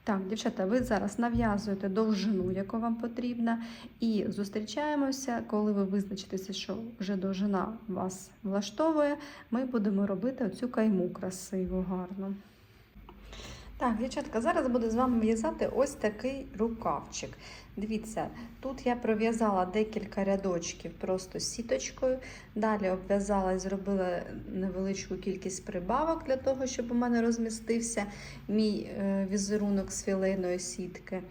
Так, дівчата, ви зараз нав'язуєте довжину, яку вам потрібна, і зустрічаємося, коли ви визначитеся, що вже довжина вас влаштовує, ми будемо робити оцю кайму красиву, гарну. Так, дівчатка, зараз буду з вами в'язати ось такий рукавчик. Дивіться, тут я пров'язала декілька рядочків просто сіточкою, далі обв'язала і зробила невеличку кількість прибавок для того, щоб у мене розмістився мій візерунок з філейної сітки.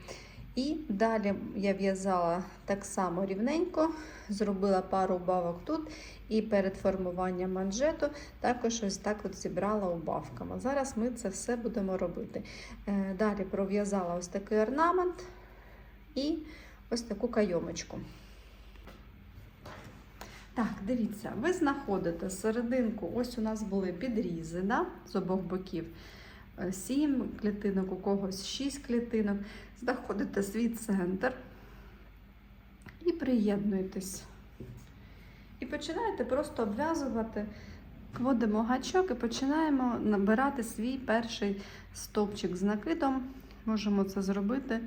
І далі я в'язала так само рівненько, зробила пару убавок тут і перед формуванням манжету також ось так от зібрала убавками. Зараз ми це все будемо робити. Далі пров'язала ось такий орнамент і ось таку кайомочку. Так, дивіться, ви знаходите серединку, ось у нас були підрізи, да, з обох боків. 7 клітинок, у когось 6 клітинок. Знаходите свій центр і приєднуєтесь. І починаєте просто обв'язувати, вводимо гачок і починаємо набирати свій перший стовпчик з накидом. Можемо це зробити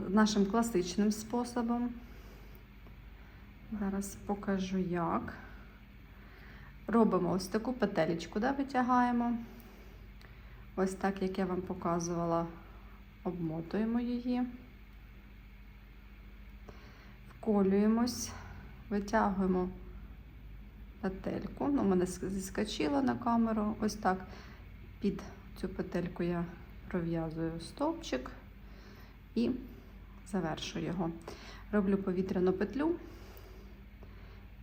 нашим класичним способом. Зараз покажу як. Робимо ось таку петелечку, да, витягаємо. Ось так, як я вам показувала, обмотуємо її. Вколюємось, витягуємо петельку. Ну, мене зіскочило на камеру. Ось так під цю петельку я пров'язую стовпчик і завершую його. Роблю повітряну петлю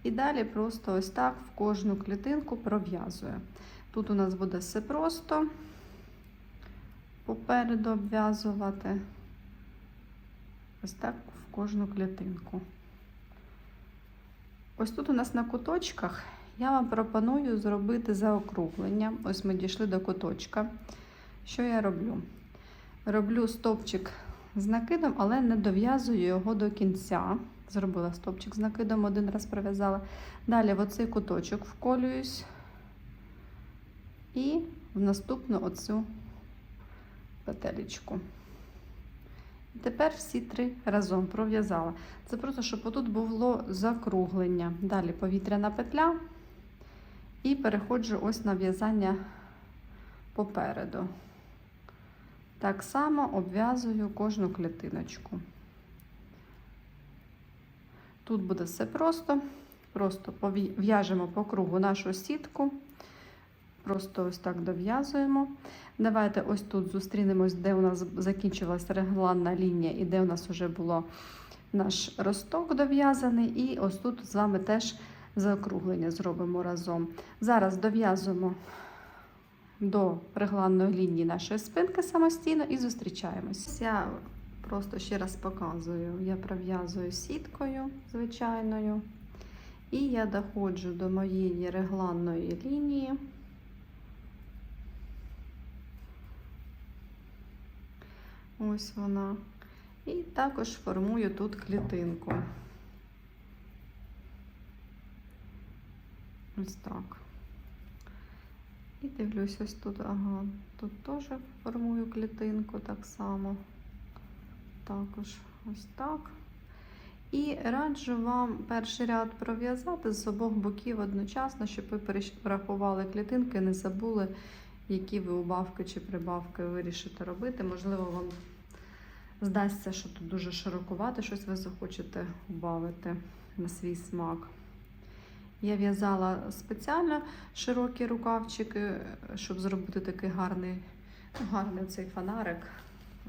і далі просто ось так в кожну клітинку пров'язую. Тут у нас буде все просто, попереду обв'язувати, ось так в кожну клітинку. Ось тут у нас на куточках я вам пропоную зробити заокруглення. Ось ми дійшли до куточка. Що я роблю? Роблю стовпчик з накидом, але не дов'язую його до кінця. Зробила стовпчик з накидом, один раз пров'язала. Далі в оцей куточок вколююсь і в наступну оцю петелечку. І тепер всі 3 разом пров'язала. Це просто, щоб отут було закруглення. Далі повітряна петля і переходжу ось на в'язання попереду. Так само обв'язую кожну клітиночку. Тут буде все просто. Просто в'яжемо по кругу нашу сітку. Просто ось так дов'язуємо. Давайте ось тут зустрінемось, де у нас закінчилася регланна лінія і де у нас вже було наш росток дов'язаний. І ось тут з вами теж заокруглення зробимо разом. Зараз дов'язуємо до регланної лінії нашої спинки самостійно і зустрічаємось. Я просто ще раз показую. Я пров'язую сіткою звичайною. І я доходжу до моєї регланної лінії. Ось вона. І також формую тут клітинку. Ось так. І дивлюсь ось тут, ага, тут теж формую клітинку так само. Також ось так. І раджу вам перший ряд пров'язати з обох боків одночасно, щоб ви перерахували клітинки, не забули, які ви убавки чи прибавки вирішите робити. Можливо, вам здасться, що тут дуже широкувато, щось ви захочете убавити на свій смак. Я в'язала спеціально широкі рукавчики, щоб зробити такий гарний цей фонарик.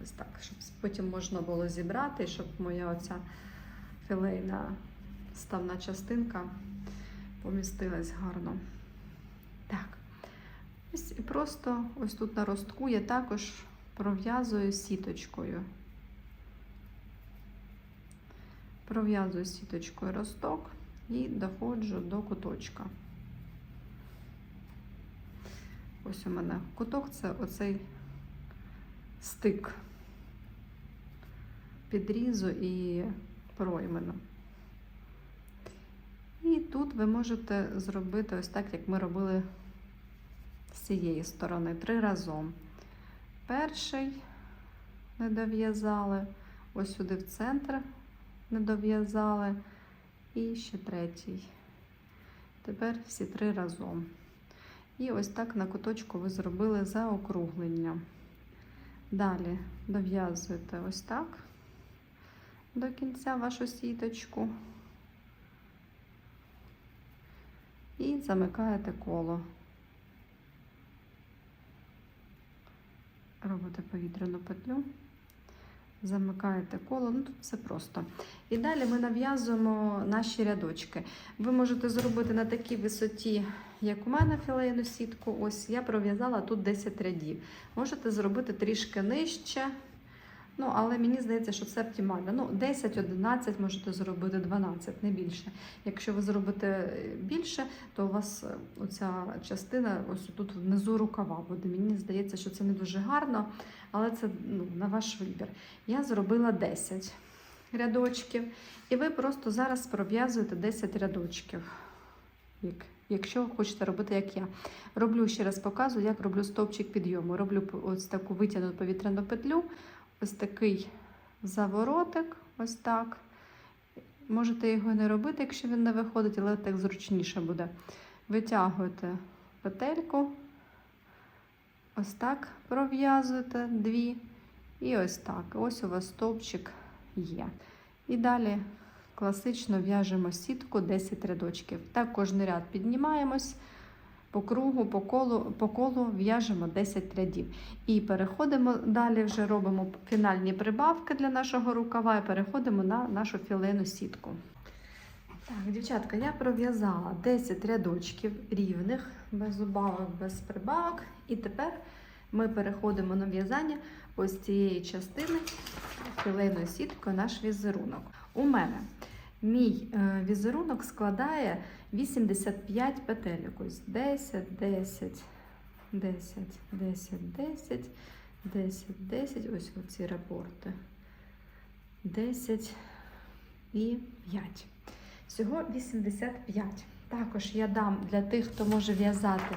Ось так, щоб потім можна було зібрати, щоб моя оця філейна вставна частинка помістилась гарно. Так. Ось і просто ось тут на ростку я також пров'язую сіточкою. Пров'язую сіточкою росток і доходжу до куточка. Ось у мене куток – це оцей стик підрізу і проймину. І тут ви можете зробити ось так, як ми робили з цієї сторони, 3 разом. Перший не дов'язали, ось сюди в центр не дов'язали, і ще третій. Тепер всі 3 разом. І ось так на куточку ви зробили заокруглення. Далі дов'язуєте ось так до кінця вашу сіточку і замикаєте коло. Робите повітряну петлю, замикаєте коло, ну тут все просто. І далі ми нав'язуємо наші рядочки. Ви можете зробити на такій висоті, як у мене, філейну сітку. Ось я пров'язала тут 10 рядів. Можете зробити трішки нижче, ну, але мені здається, що це оптимально. Ну, 10, 11 можете зробити, 12, не більше. Якщо ви зробите більше, то у вас оця частина ось тут внизу рукава буде. Мені здається, що це не дуже гарно, але це на ваш вибір. Я зробила 10 рядочків, і ви просто зараз пров'язуєте 10 рядочків, якщо хочете робити, як я. Роблю, ще раз показую, як роблю стовпчик підйому. Роблю ось таку витягнуту повітряну петлю, ось такий заворотик, ось так. Можете його не робити, якщо він не виходить, але так зручніше буде. Витягуєте петельку, ось так пров'язуєте дві, і ось так. Ось у вас стовпчик є. І далі класично в'яжемо сітку 10 рядочків. Так кожен ряд піднімаємось по кругу, по колу в'яжемо 10 рядів. І переходимо далі, вже робимо фінальні прибавки для нашого рукава і переходимо на нашу філейну сітку. Так, дівчатка, я пров'язала 10 рядочків рівних, без убавок, без прибавок. І тепер ми переходимо на в'язання ось цієї частини філейною сіткою наш візерунок. У мене мій візерунок складає 85 петель. Ось 10, 10, 10, 10, 10, 10, 10, ось ці рапорти. 10 і 5. Всього 85. Також я дам для тих, хто може в'язати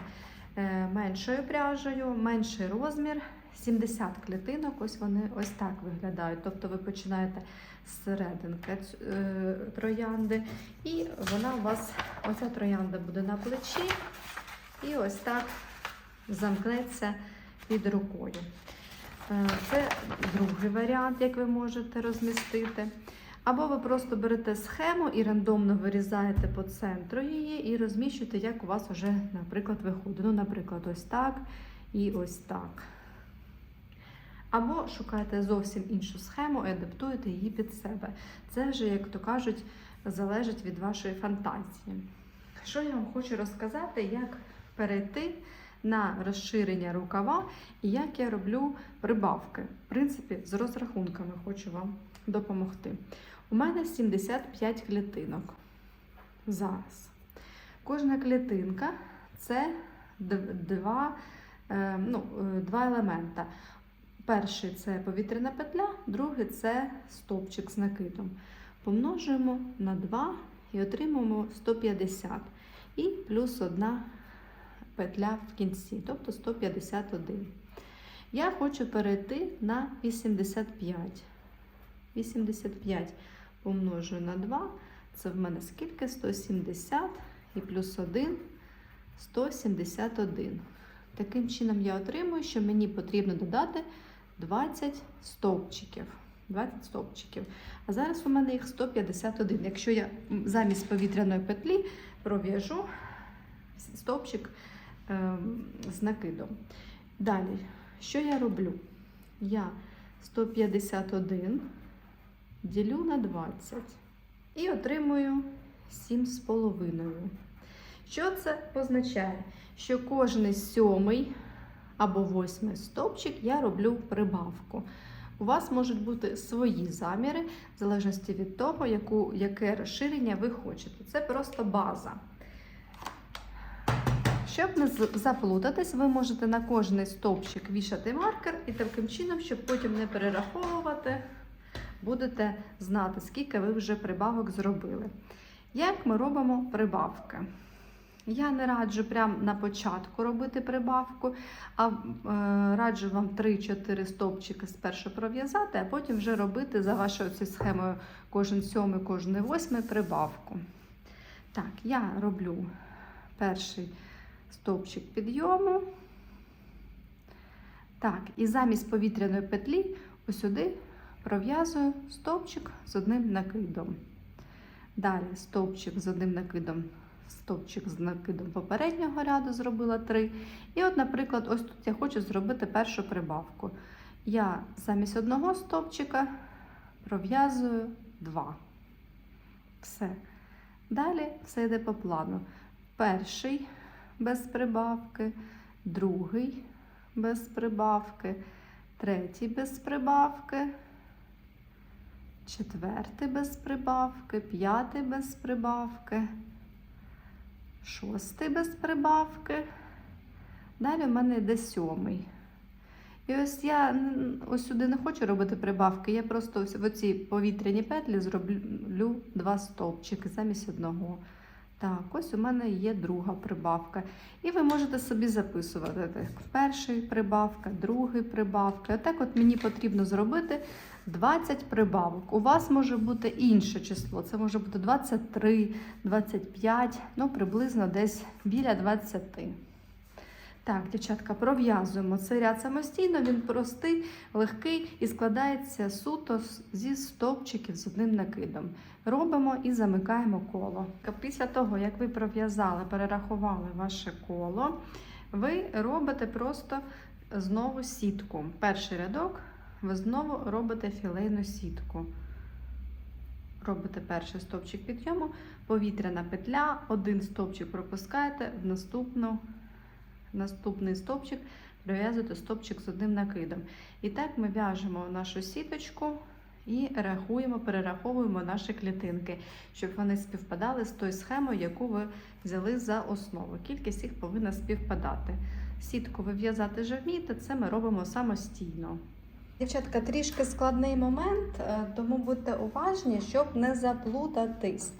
меншою пряжею, менший розмір, 70 клітинок, ось вони ось так виглядають. Тобто ви починаєте з серединки троянди, і вона у вас, оця троянда буде на плечі, і ось так замкнеться під рукою. Це другий варіант, як ви можете розмістити. Або ви просто берете схему і рандомно вирізаєте по центру її і розміщуєте, як у вас вже, наприклад, виходить. Ну, наприклад, ось так і ось так. Або шукаєте зовсім іншу схему і адаптуєте її під себе. Це вже, як то кажуть, залежить від вашої фантазії. Що я вам хочу розказати, як перейти на розширення рукава і як я роблю прибавки. В принципі, з розрахунками хочу вам допомогти. У мене 75 клітинок зараз. Кожна клітинка – це два елемента. Перший – це повітряна петля, другий – це стовпчик з накидом. Помножуємо на 2 і отримуємо 150. І плюс одна петля в кінці, тобто 151. Я хочу перейти на 85. 85 помножую на 2, це в мене скільки? 170 і плюс 1 – 171. Таким чином я отримую, що мені потрібно додати 20 стовпчиків. 20 стовпчиків. А зараз у мене їх 151. Якщо я замість повітряної петлі пров'яжу стовпчик з накидом. Далі, що я роблю? Я 151 ділю на 20 і отримую 7,5. Що це означає? Що кожний 7 або 8 стовпчик я роблю прибавку. У вас можуть бути свої заміри, в залежності від того, яке розширення ви хочете. Це просто база. Щоб не заплутатись, ви можете на кожний стовпчик вішати маркер і таким чином, щоб потім не перераховувати, будете знати, скільки ви вже прибавок зробили. Як ми робимо прибавки? Я не раджу прямо на початку робити прибавку, а раджу вам 3-4 стовпчики спершу пров'язати, а потім вже робити за вашою схемою кожен 7, кожен 8 прибавку. Так, я роблю перший стовпчик підйому. Так, і замість повітряної петлі ось сюди пров'язую стовпчик з одним накидом. Далі стовпчик з одним накидом, стовпчик з накидом попереднього ряду зробила 3. І от, наприклад, ось тут я хочу зробити першу прибавку. Я замість одного стовпчика пров'язую 2. Все. Далі все йде по плану. Перший без прибавки, другий без прибавки, третій без прибавки, четвертий без прибавки, п'ятий без прибавки, шостий без прибавки. Далі в мене йде 7. І ось я ось сюди не хочу робити прибавки, я просто в оці повітряні петлі зроблю 2 стовпчики замість одного. Так, ось у мене є друга прибавка. І ви можете собі записувати. Перший прибавка, другий прибавка. Отак от мені потрібно зробити 20 прибавок. У вас може бути інше число. Це може бути 23, 25, ну приблизно десь біля 20. Так, дівчатка, пров'язуємо цей ряд самостійно, він простий, легкий і складається суто зі стовпчиків з одним накидом. Робимо і замикаємо коло. Після того, як ви пров'язали, перерахували ваше коло, ви робите просто знову сітку. Перший рядок ви знову робите філейну сітку. Робите перший стовпчик підйому, повітряна петля, один стовпчик пропускаєте, в наступний стовпчик прив'язуєте стовпчик з одним накидом. І так ми в'яжемо нашу сіточку і перераховуємо наші клітинки, щоб вони співпадали з тою схемою, яку ви взяли за основу. Кількість їх повинна співпадати. Сітку ви в'язати вже вмієте, це ми робимо самостійно. Дівчатка, трішки складний момент, тому будьте уважні, щоб не заплутатись.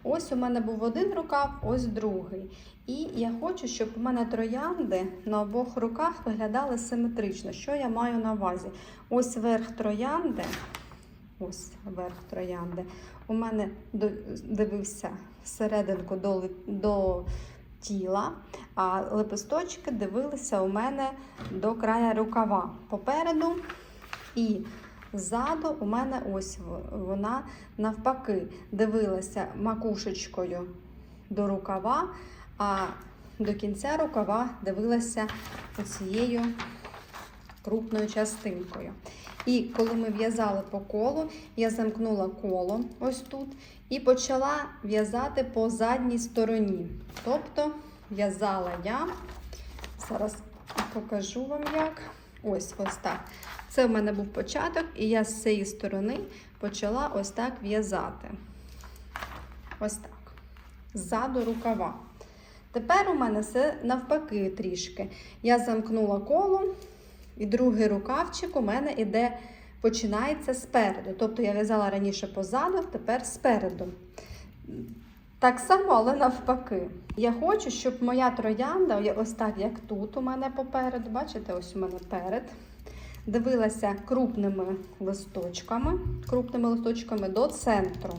Ось у мене був один рукав, ось другий. І я хочу, щоб у мене троянди на обох руках виглядали симетрично. Що я маю на увазі? Ось верх троянди. У мене дивився всерединку до тіла, а лепесточки дивилися у мене до краю рукава. Попереду і ззаду у мене ось вона навпаки дивилася макушечкою до рукава, а до кінця рукава дивилася оцією крупною частинкою. І коли ми в'язали по колу, я замкнула коло ось тут і почала в'язати по задній стороні. Тобто в'язала я, зараз покажу вам як, ось так. Це в мене був початок, і я з цієї сторони почала ось так в'язати. Ось так. Ззаду рукава. Тепер у мене все навпаки трішки. Я замкнула коло, і другий рукавчик у мене починається спереду. Тобто я в'язала раніше позаду, тепер спереду. Так само, але навпаки. Я хочу, щоб моя троянда, ось так, як тут у мене попереду, бачите, ось у мене перед, дивилася крупними листочками до центру.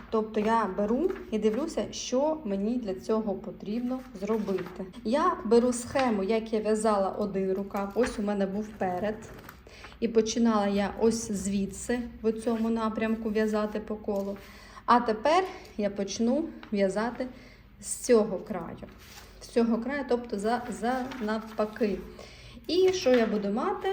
Тобто я беру і дивлюся, що мені для цього потрібно зробити. Я беру схему, як я в'язала один рукав, ось у мене був перед. І починала я ось звідси, в цьому напрямку в'язати по колу. А тепер я почну в'язати з цього краю. З цього краю, тобто за навпаки. І що я буду мати?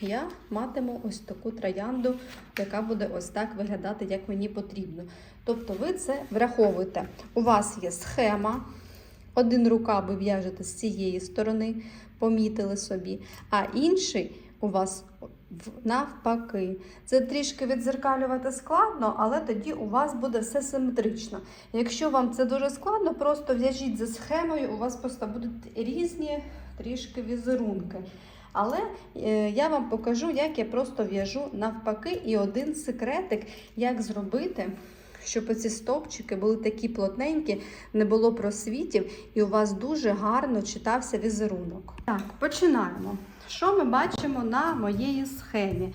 Я матиму ось таку троянду, яка буде ось так виглядати, як мені потрібно. Тобто ви це враховуєте. У вас є схема, один рукав ви в'яжете з цієї сторони, помітили собі, а інший у вас навпаки. Це трішки віддзеркалювати складно, але тоді у вас буде все симетрично. Якщо вам це дуже складно, просто в'яжіть за схемою, у вас просто будуть різні трішки візерунки. Але я вам покажу, як я просто в'яжу навпаки. І один секретик, як зробити, щоб ці стовпчики були такі плотненькі, не було просвітів, і у вас дуже гарно читався візерунок. Так, починаємо. Що ми бачимо на моєї схемі?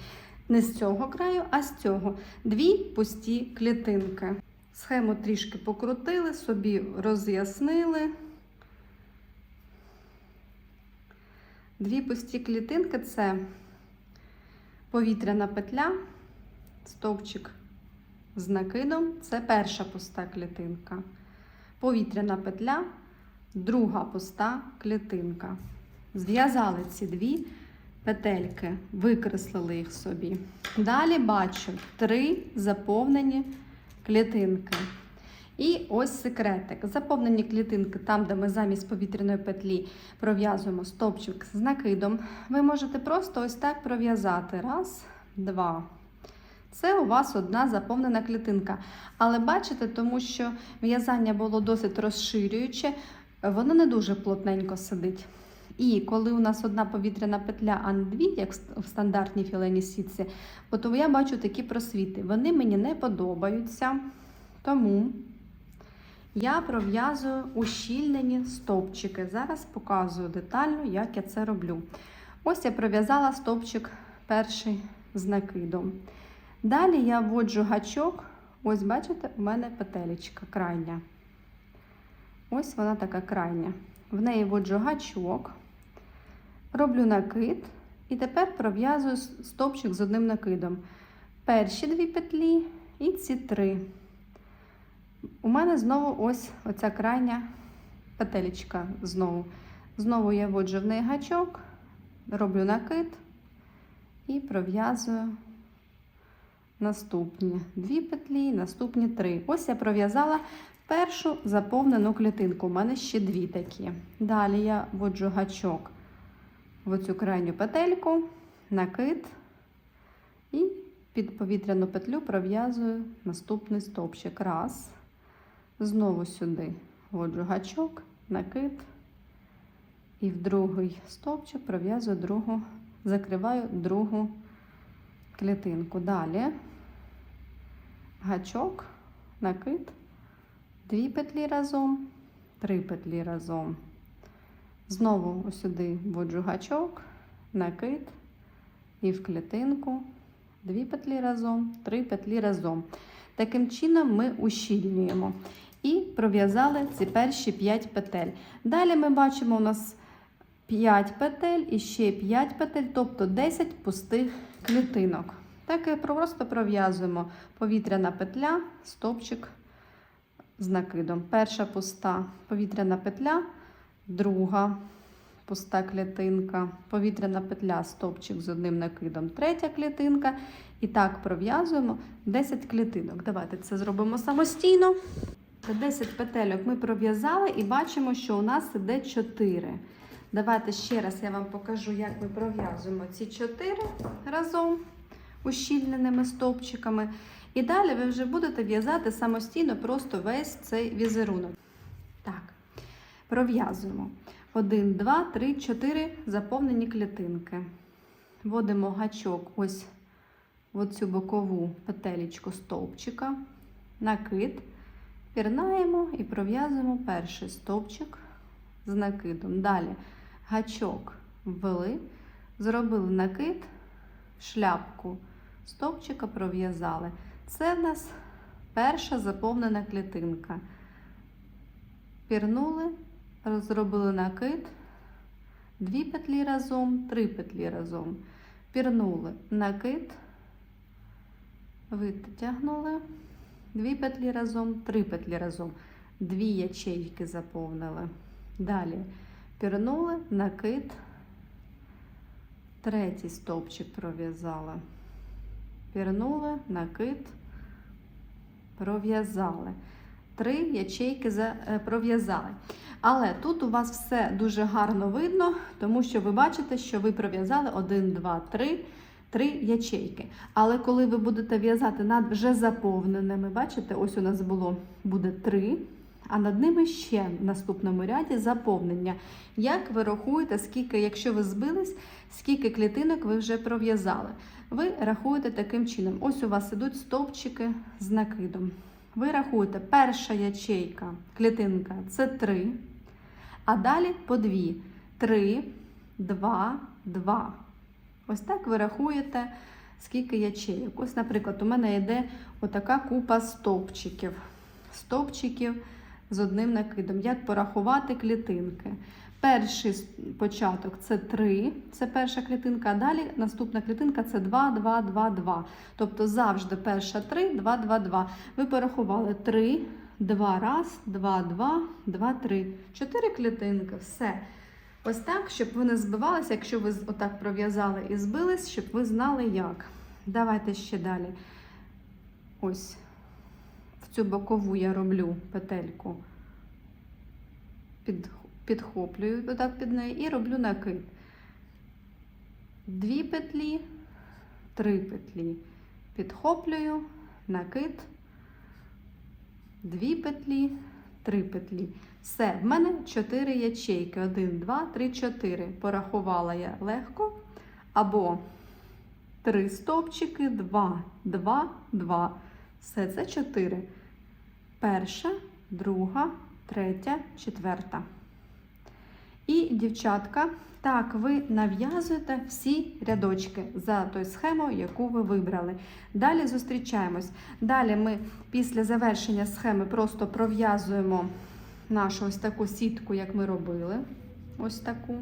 Не з цього краю, а з цього. Дві пусті клітинки. Схему трішки покрутили, собі роз'яснили. Дві пусті клітинки – це повітряна петля, стовпчик з накидом, це перша пуста клітинка. Повітряна петля, друга пуста клітинка. Зв'язали ці дві петельки, викреслили їх собі. Далі бачу 3 заповнені клітинки. І ось секретик. Заповнені клітинки, там, де ми замість повітряної петлі пров'язуємо стовпчик з накидом, ви можете просто ось так пров'язати. Раз, два. Це у вас одна заповнена клітинка. Але бачите, тому що в'язання було досить розширююче, воно не дуже плотненько сидить. І коли у нас одна повітряна петля, а не дві, як в стандартній філеній сітці, то я бачу такі просвіти. Вони мені не подобаються, тому я пров'язую ущільнені стовпчики. Зараз показую детально, як я це роблю. Ось я пров'язала стовпчик перший з накидом. Далі я вводжу гачок. Ось, бачите, у мене петелечка крайня. Ось вона така крайня. В неї вводжу гачок, роблю накид і тепер пров'язую стовпчик з одним накидом. Перші 2 петлі і ці 3. У мене знову ось оця крайня петелечка знову. Знову я вводжу в неї гачок, роблю накид і пров'язую наступні 2 петлі, наступні 3. Ось я пров'язала першу заповнену клітинку. У мене ще 2 такі. Далі я вводжу гачок в оцю крайню петельку, накид і під повітряну петлю пров'язую наступний стовпчик. Раз. Знову сюди вводжу гачок, накид і в другий стовпчик пров'язую другу, закриваю другу клітинку. Далі гачок, накид, 2 петлі разом, 3 петлі разом. Знову сюди вводжу гачок, накид і в клітинку 2 петлі разом, 3 петлі разом. Таким чином ми ущільнюємо. І пров'язали ці перші 5 петель. Далі ми бачимо, у нас 5 петель і ще 5 петель, тобто 10 пустих клітинок. Так і просто пров'язуємо повітряна петля, стовпчик з накидом. Перша пуста повітряна петля, друга пуста клітинка, повітряна петля, стовпчик з одним накидом, третя клітинка. І так пров'язуємо 10 клітинок. Давайте це зробимо самостійно. 10 петельок ми пров'язали і бачимо, що у нас іде 4. Давайте ще раз я вам покажу, як ми пров'язуємо ці 4 разом ущільненими стовпчиками. І далі ви вже будете в'язати самостійно просто весь цей візерунок. Так, пров'язуємо. 1, 2, 3, 4 заповнені клітинки. Вводимо гачок ось в оцю бокову петелечку стовпчика, накид, пірнаємо і пров'язуємо перший стовпчик з накидом. Далі гачок ввели, зробили накид, шляпку стовпчика пров'язали. Це в нас перша заповнена клітинка. Пірнули, зробили накид, 2 петлі разом, 3 петлі разом. Пірнули, накид, витягнули, 2 петлі разом, 3 петлі разом. 2 ячейки заповнили. Далі пірнули, накид, третій стовпчик пров'язали. Пірнули, накид, пров'язали. 3 ячейки пров'язали. Але тут у вас все дуже гарно видно, тому що ви бачите, що ви пров'язали 1, 2, 3 ячейки. Але коли ви будете в'язати над вже заповненими, бачите, ось у нас буде 3, а над ними ще в наступному ряді заповнення. Як ви рахуєте, скільки, якщо ви збились, скільки клітинок ви вже пров'язали? Ви рахуєте таким чином. Ось у вас ідуть стовпчики з накидом. Ви рахуєте, перша ячейка, клітинка – це 3, а далі по 2. 3, 2, 2. Ось так ви рахуєте, скільки ячейок. Ось, наприклад, у мене йде отака купа стовпчиків. Стовпчиків з одним накидом. Як порахувати клітинки? Перший початок – це 3, це перша клітинка, а далі наступна клітинка – це 2, 2, 2, 2. Тобто завжди перша 3, 2, 2, 2. Ви порахували 3, 2, раз, 2, 2, 2, 3. 4 клітинки, все. Ось так, щоб ви не збивалися, якщо ви отак пров'язали і збились, щоб ви знали як. Давайте ще далі. Ось в цю бокову я роблю петельку, підхоплюю отак під неї і роблю накид. 2 петлі, 3 петлі. Підхоплюю, накид, 2 петлі, 3 петлі. Все, в мене 4 ячейки. 1, 2, 3, 4. Порахувала я легко. Або 3 стовпчики, 2, 2, 2. Все, це 4. Перша, друга, третя, четверта. І, дівчатка, так ви нав'язуєте всі рядочки за тою схемою, яку ви вибрали. Далі зустрічаємось. Далі ми після завершення схеми просто пров'язуємо нашу ось таку сітку, як ми робили. Ось таку.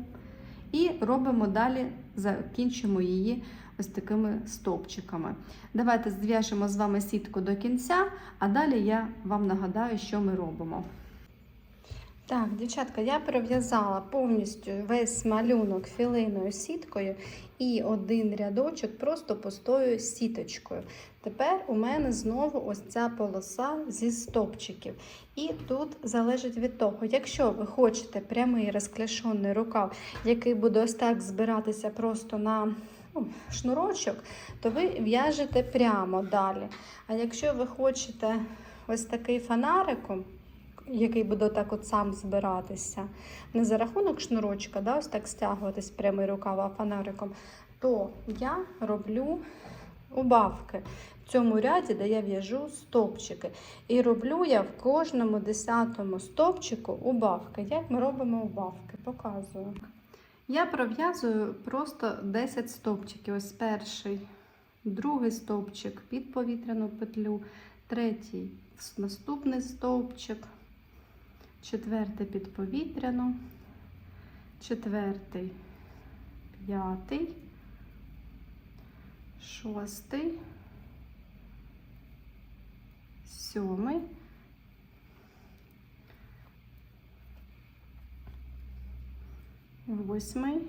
І робимо далі, закінчимо її ось такими стовпчиками. Давайте зв'яжемо з вами сітку до кінця, а далі я вам нагадаю, що ми робимо. Так, дівчатка, я перев'язала повністю весь малюнок філейною сіткою і один рядочок просто пустою сіточкою. Тепер у мене знову ось ця полоса зі стовпчиків. І тут залежить від того, якщо ви хочете прямий розклешений рукав, який буде ось так збиратися просто на шнурочок, то ви в'яжете прямо далі. А якщо ви хочете ось такий фонариком, який буде так от сам збиратися, не за рахунок шнурочка, да, ось так стягуватись прямий рукав, а фонариком, то я роблю убавки в цьому ряді, де я в'яжу стовпчики. І роблю я в кожному 10-му стовпчику убавки. Як ми робимо убавки? Показую. Я пров'язую просто 10 стовпчиків. Ось перший, другий стовпчик під повітряну петлю, третій наступний стовпчик, четвертий під повітряну, четвертий, п'ятий, шостий, сьомий, восьмий,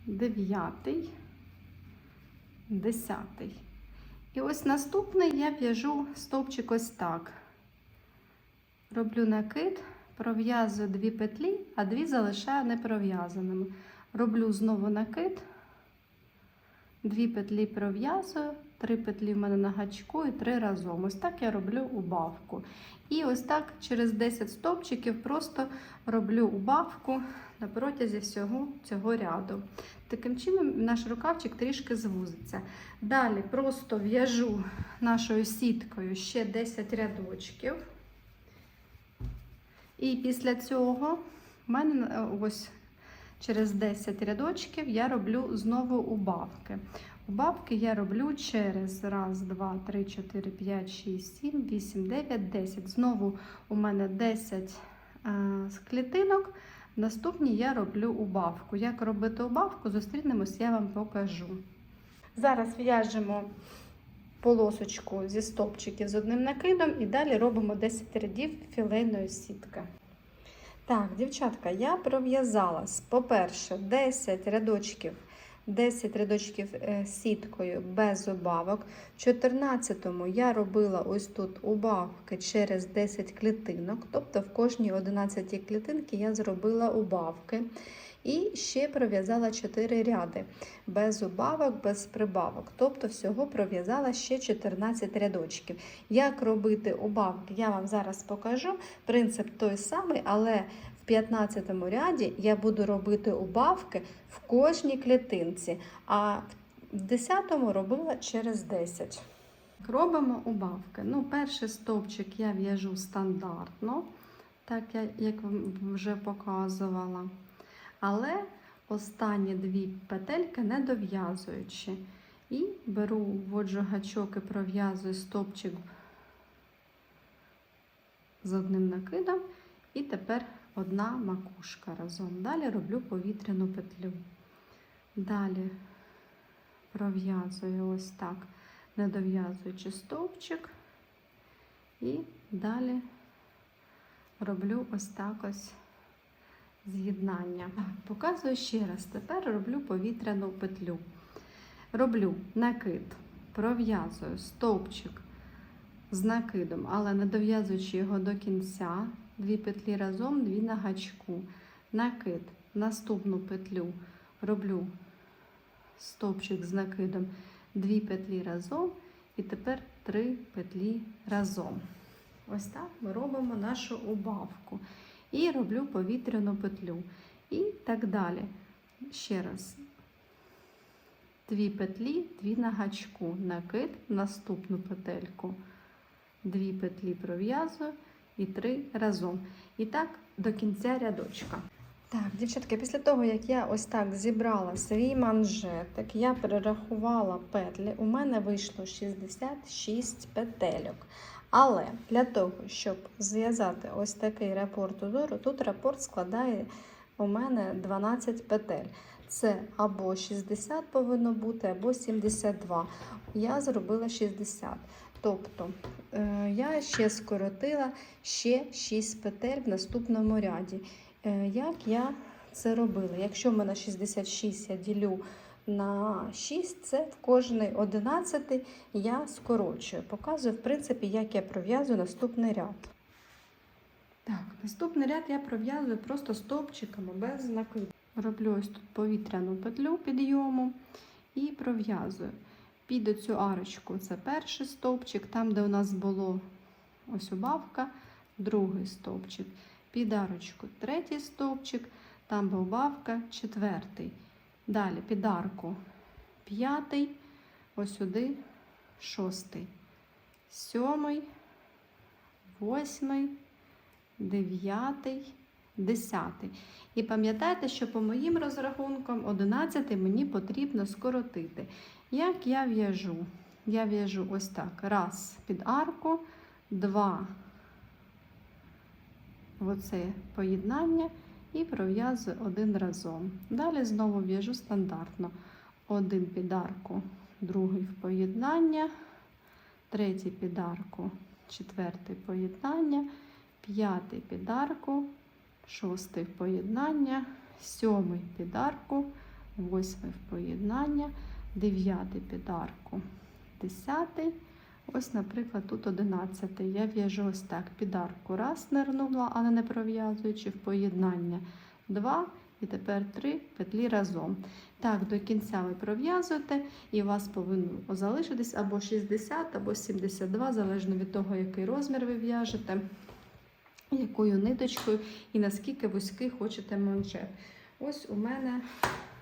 дев'ятий, десятий. І ось наступний я в'яжу стовпчик ось так. Роблю накид, пров'язую 2 петлі, а 2 залишаю не пров'язаними. Роблю знову накид, 2 петлі пров'язую, 3 петлі в мене на гачку і 3 разом. Ось так я роблю убавку. І ось так через 10 стовпчиків просто роблю убавку на протязі всього цього ряду. Таким чином наш рукавчик трішки звузиться. Далі просто в'яжу нашою сіткою ще 10 рядочків. І після цього в мене ось через 10 рядочків я роблю знову убавки. Убавки я роблю через 1, 2, 3, 4, 5, 6, 7, 8, 9, 10. Знову у мене 10 клітинок. В наступній я роблю убавку. Як робити убавку, зустрінемось, я вам покажу. Зараз в'яжемо полосочку зі стовпчиків з одним накидом і далі робимо 10 рядів філейної сітки. Так, дівчатка, я пров'язала, по-перше, 10 рядочків сіткою без убавок. В 14-му я робила ось тут убавки через 10 клітинок, тобто в кожній 11 клітинки я зробила убавки. І ще пров'язала 4 ряди без убавок, без прибавок. Тобто всього пров'язала ще 14 рядочків. Як робити убавки, я вам зараз покажу. Принцип той самий, але в 15 ряді я буду робити убавки в кожній клітинці, а в 10-му робила через 10. Робимо убавки. Перший стовпчик я в'яжу стандартно, так як вже показувала. Але останні 2 петельки не дов'язуючи. І беру, вводжу гачок і пров'язую стовпчик з одним накидом. І тепер одна макушка разом. Далі роблю повітряну петлю. Далі пров'язую ось так, не дов'язуючи стовпчик. І далі роблю ось так ось з'єднання. Показую ще раз. Тепер роблю повітряну петлю. Роблю накид, пров'язую стовпчик з накидом, але не дов'язуючи його до кінця. 2 петлі разом, 2 на гачку. Накид, наступну петлю роблю стовпчик з накидом, 2 петлі разом і тепер 3 петлі разом. Ось так ми робимо нашу убавку. І роблю повітряну петлю. І так далі. Ще раз. 2 петлі, 2 на гачку. Накид, наступну петельку. 2 петлі пров'язую і 3 разом. І так до кінця рядочка. Так, дівчатки, після того, як я ось так зібрала свій манжетик, я перерахувала петлі, у мене вийшло 66 петельок. Але для того, щоб зв'язати ось такий рапорт узору, тут рапорт складає у мене 12 петель. Це або 60 повинно бути, або 72. Я зробила 60. Тобто я ще скоротила ще 6 петель в наступному ряді. Як я це робила? Якщо в мене 66, я ділю на 6, це в кожний 11 я скорочую. Показую, в принципі, як я пров'язую наступний ряд. Так, наступний ряд я пров'язую просто стовпчиками без накиду. Роблю ось тут повітряну петлю підйому і пров'язую. Під цю арочку це перший стовпчик, там, де у нас було ось убавка, другий стовпчик. Під арочку третій стовпчик, там був убавка, четвертий. Далі під арку п'ятий, ось сюди шостий, сьомий, восьмий, дев'ятий, 10. І пам'ятайте, що по моїм розрахункам 11 мені потрібно скоротити. Як я в'яжу? Я в'яжу ось так. Раз під арку, 2 в оце поєднання і пров'язую 1 разом. Далі знову в'яжу стандартно. 1 під арку, другий в поєднання, третій під арку, четвертий поєднання, п'ятий під арку, шостий в поєднання, сьомий під арку, восьмий в поєднання, дев'ятий під арку, 10. Ось, наприклад, тут 11. Я в'яжу ось так під арку. Раз, нирнула, але не пров'язуючи, в поєднання 2 і тепер 3 петлі разом. Так, до кінця ви пров'язуєте і у вас повинно залишитись або 60, або 72, залежно від того, який розмір ви в'яжете, якою ниточкою і наскільки вузький хочете манжет. Ось у мене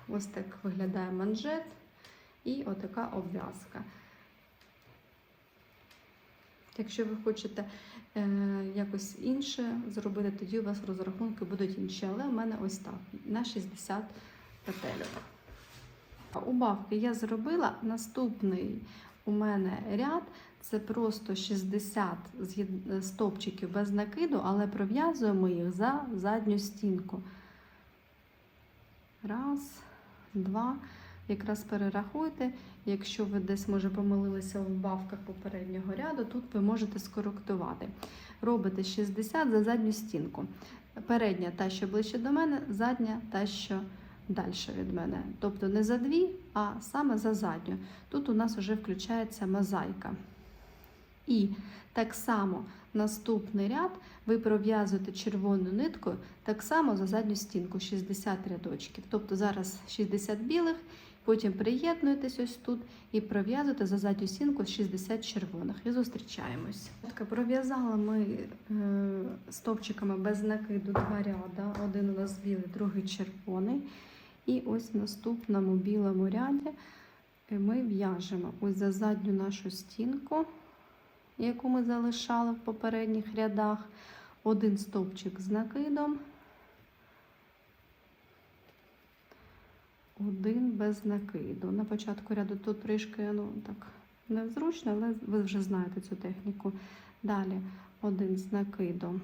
ось так виглядає манжет і отака обв'язка. Якщо ви хочете якось інше зробити, тоді у вас розрахунки будуть інші. Але у мене ось так, на 60 петельок. Убавки я зробила. Наступний у мене ряд – це просто 60 стовпчиків без накиду, але пров'язуємо їх за задню стінку. Раз, два. Якраз перерахуйте, якщо ви десь, може, помилилися в убавках попереднього ряду, тут ви можете скоректувати. Робите 60 за задню стінку. Передня та, що ближче до мене, задня та, що далі від мене. Тобто не за дві, а саме за задню. Тут у нас вже включається мозаїка. І так само наступний ряд ви пров'язуєте червоною ниткою так само за задню стінку, 60 рядочків. Тобто зараз 60 білих, потім приєднуєтесь ось тут і пров'язуєте за задню стінку 60 червоних. І зустрічаємось. Пров'язали ми стовпчиками без накиду 2 ряда. Один у нас білий, другий червоний. І ось в наступному білому ряді ми в'яжемо ось за задню нашу стінку, яку ми залишали в попередніх рядах, 1 стовпчик з накидом, 1 без накиду. На початку ряду тут трішки так незручно, але ви вже знаєте цю техніку. Далі 1 з накидом,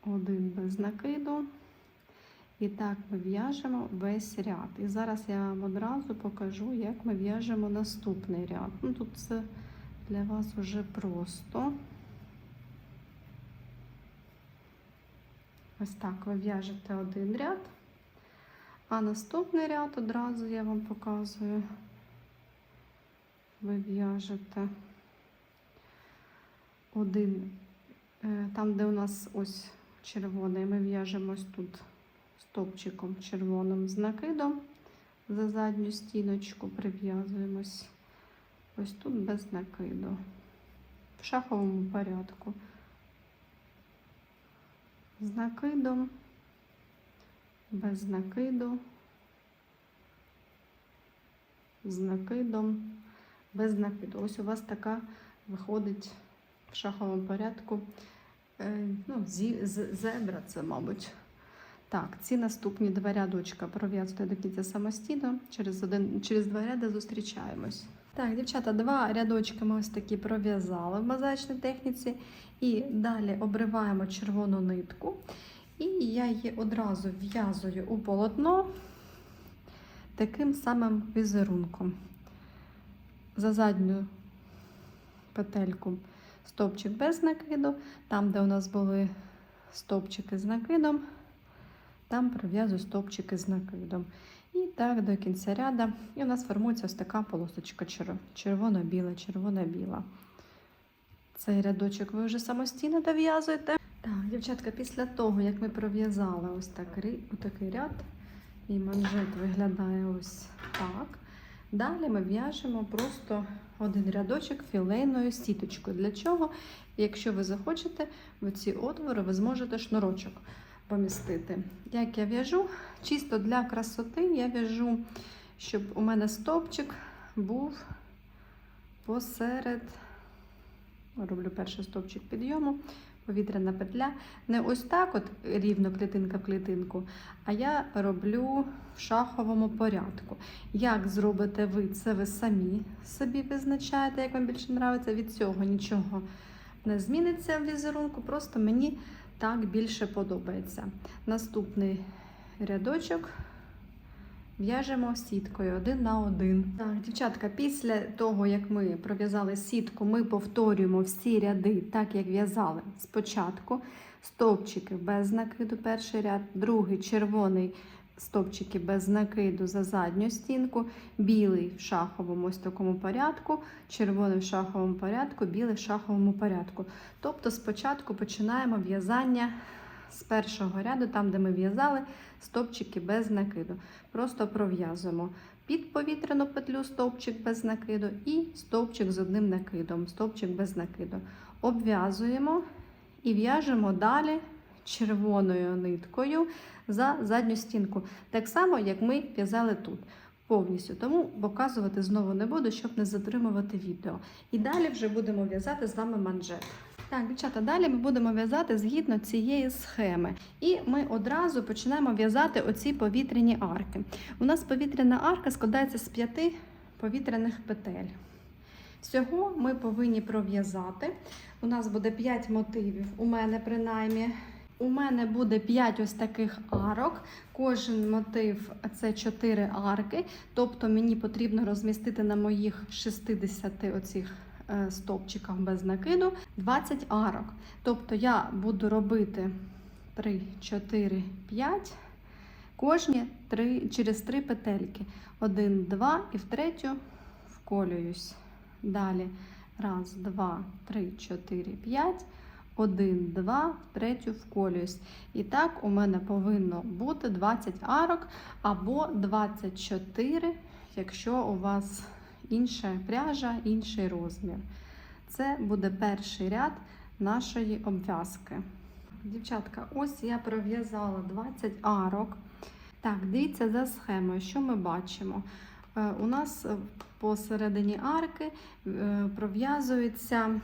1 без накиду. І так ми в'яжемо весь ряд. І зараз я вам одразу покажу, як ми в'яжемо наступний ряд. Ну, тут це для вас вже просто. Ось так ви в'яжете 1 ряд, а наступний ряд одразу я вам показую. Ви в'яжете 1, там, де у нас ось червоний, ми в'яжемо ось тут стовпчиком червоним з накидом, за задню стіночку прив'язуємось. Ось тут без накиду, в шаховому порядку. З накидом, без накиду, з накидом, без накиду. Ось у вас така виходить в шаховому порядку. Ну, зебра це, мабуть. Так, ці наступні 2 рядочка пров'язуйте до кінця самостійно. Через 2 ряди зустрічаємось. Так, дівчата, 2 рядочки ми ось такі пров'язали в мозаїчній техніці. І далі обриваємо червону нитку. І я її одразу в'язую у полотно таким самим візерунком. За задню петельку стовпчик без накиду, там, де у нас були стовпчики з накидом, там пров'язую стовпчики з накидом. І так до кінця ряду. І у нас формується ось така полосочка червоно-біла, червоно-біла. Цей рядочок ви вже самостійно дов'язуєте. Так, дівчатка, після того, як ми пров'язали ось такий ряд, і манжет виглядає ось так. Далі ми в'яжемо просто один рядочок філейною сіточкою. Для чого? Якщо ви захочете, в ці отвори ви зможете шнурочок помістити. Як я в'яжу? Чисто для красоти я в'яжу, щоб у мене стовпчик був посеред. Роблю перший стовпчик підйому, повітряна петля. Не ось так от рівно клітинка в клітинку, а я роблю в шаховому порядку. Як зробите ви, це ви самі собі визначаєте, як вам більше подобається. Від цього нічого не зміниться в візерунку, просто мені так більше подобається. Наступний рядочок в'яжемо сіткою 1 на 1. Так, дівчатка, після того, як ми пров'язали сітку, ми повторюємо всі ряди, так як в'язали спочатку. Стовпчики без накиду, перший ряд, другий червоний стовпчики без накиду за задню стінку, білий в шаховому ось такому порядку, червоний в шаховому порядку, білий в шаховому порядку. Тобто спочатку починаємо в'язання з першого ряду, там де ми в'язали стовпчики без накиду. Просто пров'язуємо під повітряну петлю стовпчик без накиду і стовпчик з одним накидом, стовпчик без накиду. Обв'язуємо і в'яжемо далі червоною ниткою за задню стінку. Так само, як ми в'язали тут. Повністю. Тому показувати знову не буду, щоб не затримувати відео. І далі вже будемо в'язати з вами манжет. Так, дівчата, далі ми будемо в'язати згідно цієї схеми. І ми одразу починаємо в'язати оці повітряні арки. У нас повітряна арка складається з 5 повітряних петель. Всього ми повинні пров'язати. У нас буде 5 мотивів, у мене принаймні. У мене буде 5 ось таких арок. Кожен мотив – це 4 арки. Тобто мені потрібно розмістити на моїх 60 оцих стовпчиках без накиду 20 арок. Тобто я буду робити 3, 4, 5, кожні через 3 петельки. 1, 2 і в третю вколююсь. Далі 1, 2, 3, 4, 5. 1, 2, в третю вколююсь. І так у мене повинно бути 20 арок або 24, якщо у вас інша пряжа, інший розмір. Це буде перший ряд нашої обв'язки. Дівчатка, ось я пров'язала 20 арок. Так, дивіться за схемою, що ми бачимо. У нас посередині арки пров'язується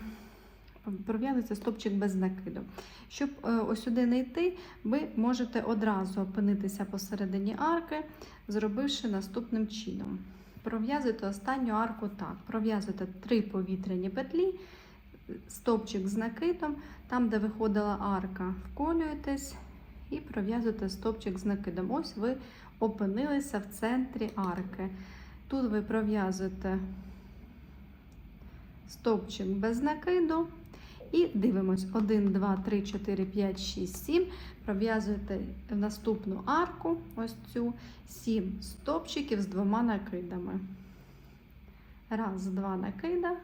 стовпчик без накиду. Щоб ось сюди не йти, ви можете одразу опинитися посередині арки, зробивши наступним чином. Пров'язуйте останню арку так. Пров'язуйте 3 повітряні петлі, стовпчик з накидом, там, де виходила арка, вколюєтесь і пров'язуєте стовпчик з накидом. Ось ви опинилися в центрі арки. Тут ви пров'язуєте стовпчик без накиду. І дивимось 1, 2, 3, 4, 5, 6, 7. Пров'язуєте в наступну арку, ось цю 7 стовпчиків з 2 накидами. 1, 2 накида,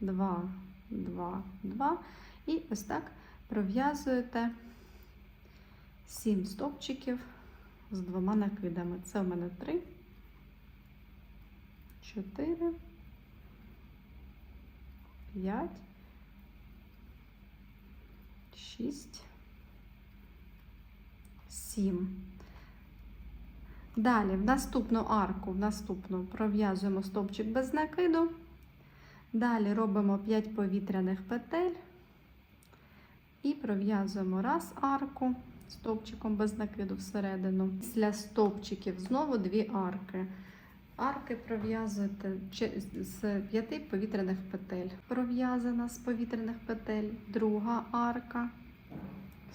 2, 2, 2. І ось так пров'язуєте 7 стовпчиків з 2 накидами. Це у мене 3, 4, 5, 6, 7. Далі в наступну арку, пров'язуємо стовпчик без накиду, Далі робимо 5 повітряних петель і пров'язуємо раз арку стовпчиком без накиду всередину. Після стовпчиків знову 2 арки. Арки пров'язуєте з 5 повітряних петель. Пров'язана з повітряних петель друга арка,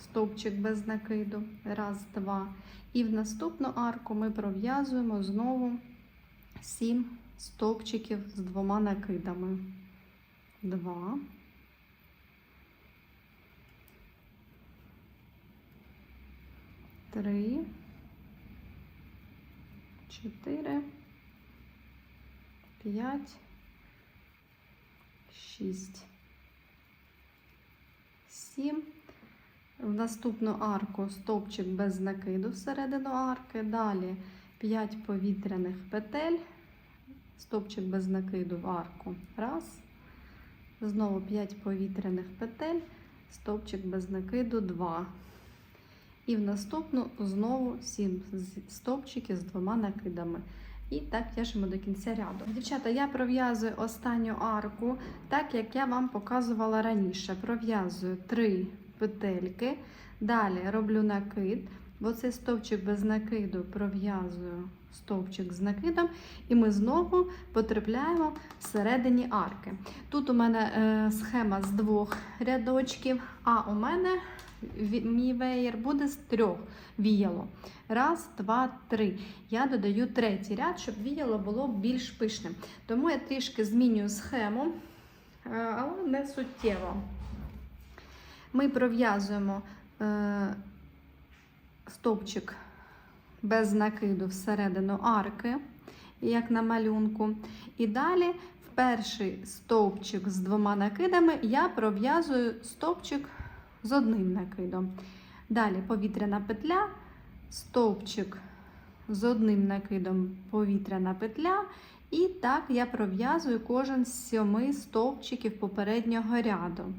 стовпчик без накиду, раз, 2. І в наступну арку ми пров'язуємо знову 7 стовпчиків з 2 накидами. 2, 3, 4, 5, 6, 7. В наступну арку стовпчик без накиду всередину арки. Далі 5 повітряних петель, стовпчик без накиду в арку. Раз. Знову 5 повітряних петель, стовпчик без накиду 2. І в наступну знову 7 стовпчиків з 2 накидами. І так в'яжемо до кінця ряду. Дівчата, я пров'язую останню арку, так як я вам показувала раніше. Пров'язую 3 петельки, далі роблю накид, бо цей стовпчик без накиду пров'язую стовпчик з накидом, і ми знову потрапляємо всередині арки. Тут у мене схема з 2 рядочків, а у мене мій веєр буде з 3 віяло. Раз, 2, 3. Я додаю 3-й ряд, щоб віяло було більш пишним. Тому я трішки змінюю схему, але не суттєво. Ми пров'язуємо стовпчик без накиду всередину арки, як на малюнку. І далі в перший стовпчик з 2 накидами я пров'язую стовпчик з 1 накидом. Далі повітряна петля, стовпчик з 1 накидом, повітряна петля. І так я пров'язую кожен з 7 стовпчиків попереднього ряду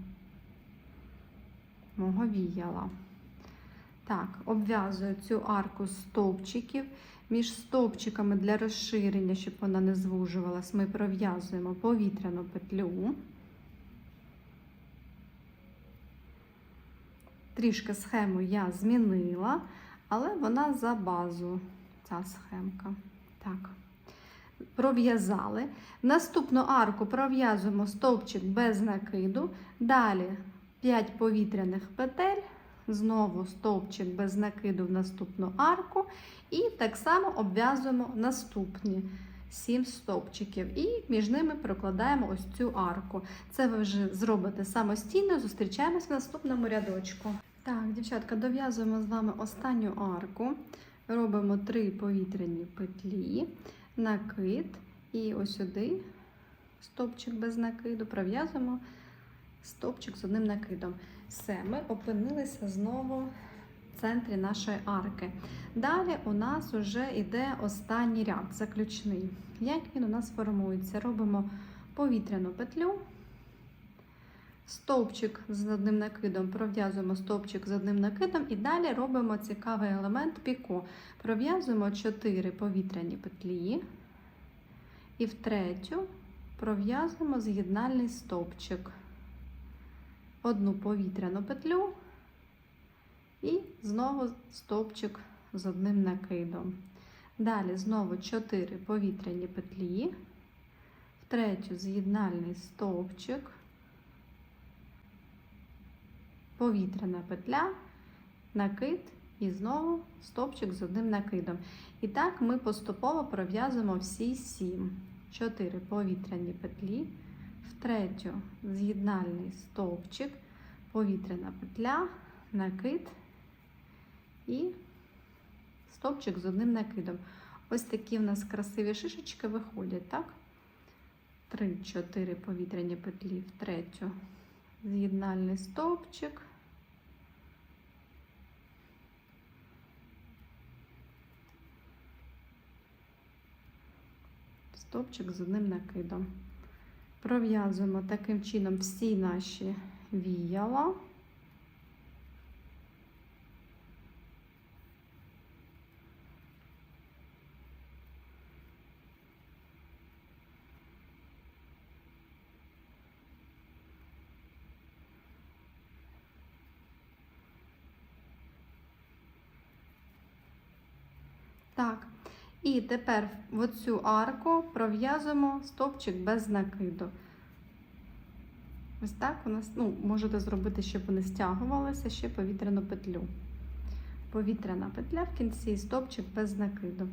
мого віяла. Так, обв'язую цю арку стовпчиків. Між стовпчиками для розширення, щоб вона не звужувалась, ми пров'язуємо повітряну петлю. Трішки схему я змінила, але вона за базу, ця схемка. Так, пров'язали. Наступну арку пров'язуємо стовпчик без накиду, далі 5 повітряних петель, знову стовпчик без накиду в наступну арку, і так само обв'язуємо наступні 7 стовпчиків. І між ними прокладаємо ось цю арку. Це ви вже зробите самостійно, зустрічаємось в наступному рядочку. Так, дівчатка, дов'язуємо з вами останню арку, робимо 3 повітряні петлі, накид, і ось сюди стовпчик без накиду, пров'язуємо стовпчик з 1 накидом. Все, ми опинилися знову в центрі нашої арки. Далі у нас вже йде останній ряд, заключний. Як він у нас формується? Робимо повітряну петлю, стовпчик з 1 накидом, пров'язуємо стовпчик з 1 накидом і далі робимо цікавий елемент піко. Пров'язуємо 4 повітряні петлі і в третю пров'язуємо з'єднальний стовпчик. 1 повітряну петлю і знову стовпчик з 1 накидом. Далі знову 4 повітряні петлі, в третю з'єднальний стовпчик, повітряна петля, накид і знову стовпчик з 1 накидом. І так ми поступово пров'язуємо всі 7. 4 повітряні петлі, в третю з'єднальний стовпчик, повітряна петля, накид і стовпчик з 1 накидом. Ось такі в нас красиві шишечки виходять, так? 3-4 повітряні петлі, в третю з'єднальний стовпчик, стовпчик з 1 накидом. Пров'язуємо таким чином всі наші віяла. Так. І тепер в оцю арку пров'язуємо стовпчик без накиду. Ось так у нас, можете зробити, щоб вони стягувалися, ще повітряну петлю. Повітряна петля в кінці, стовпчик без накиду.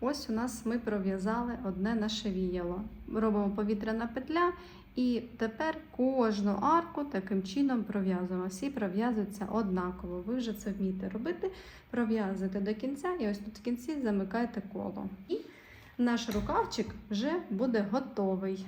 Ось у нас ми пров'язали одне наше віяло. Робимо повітряна петля і тепер кожну арку таким чином пров'язуємо. Всі пров'язуються однаково. Ви вже це вмієте робити. Пров'язуєте до кінця і ось тут в кінці замикаєте коло. І наш рукавчик вже буде готовий.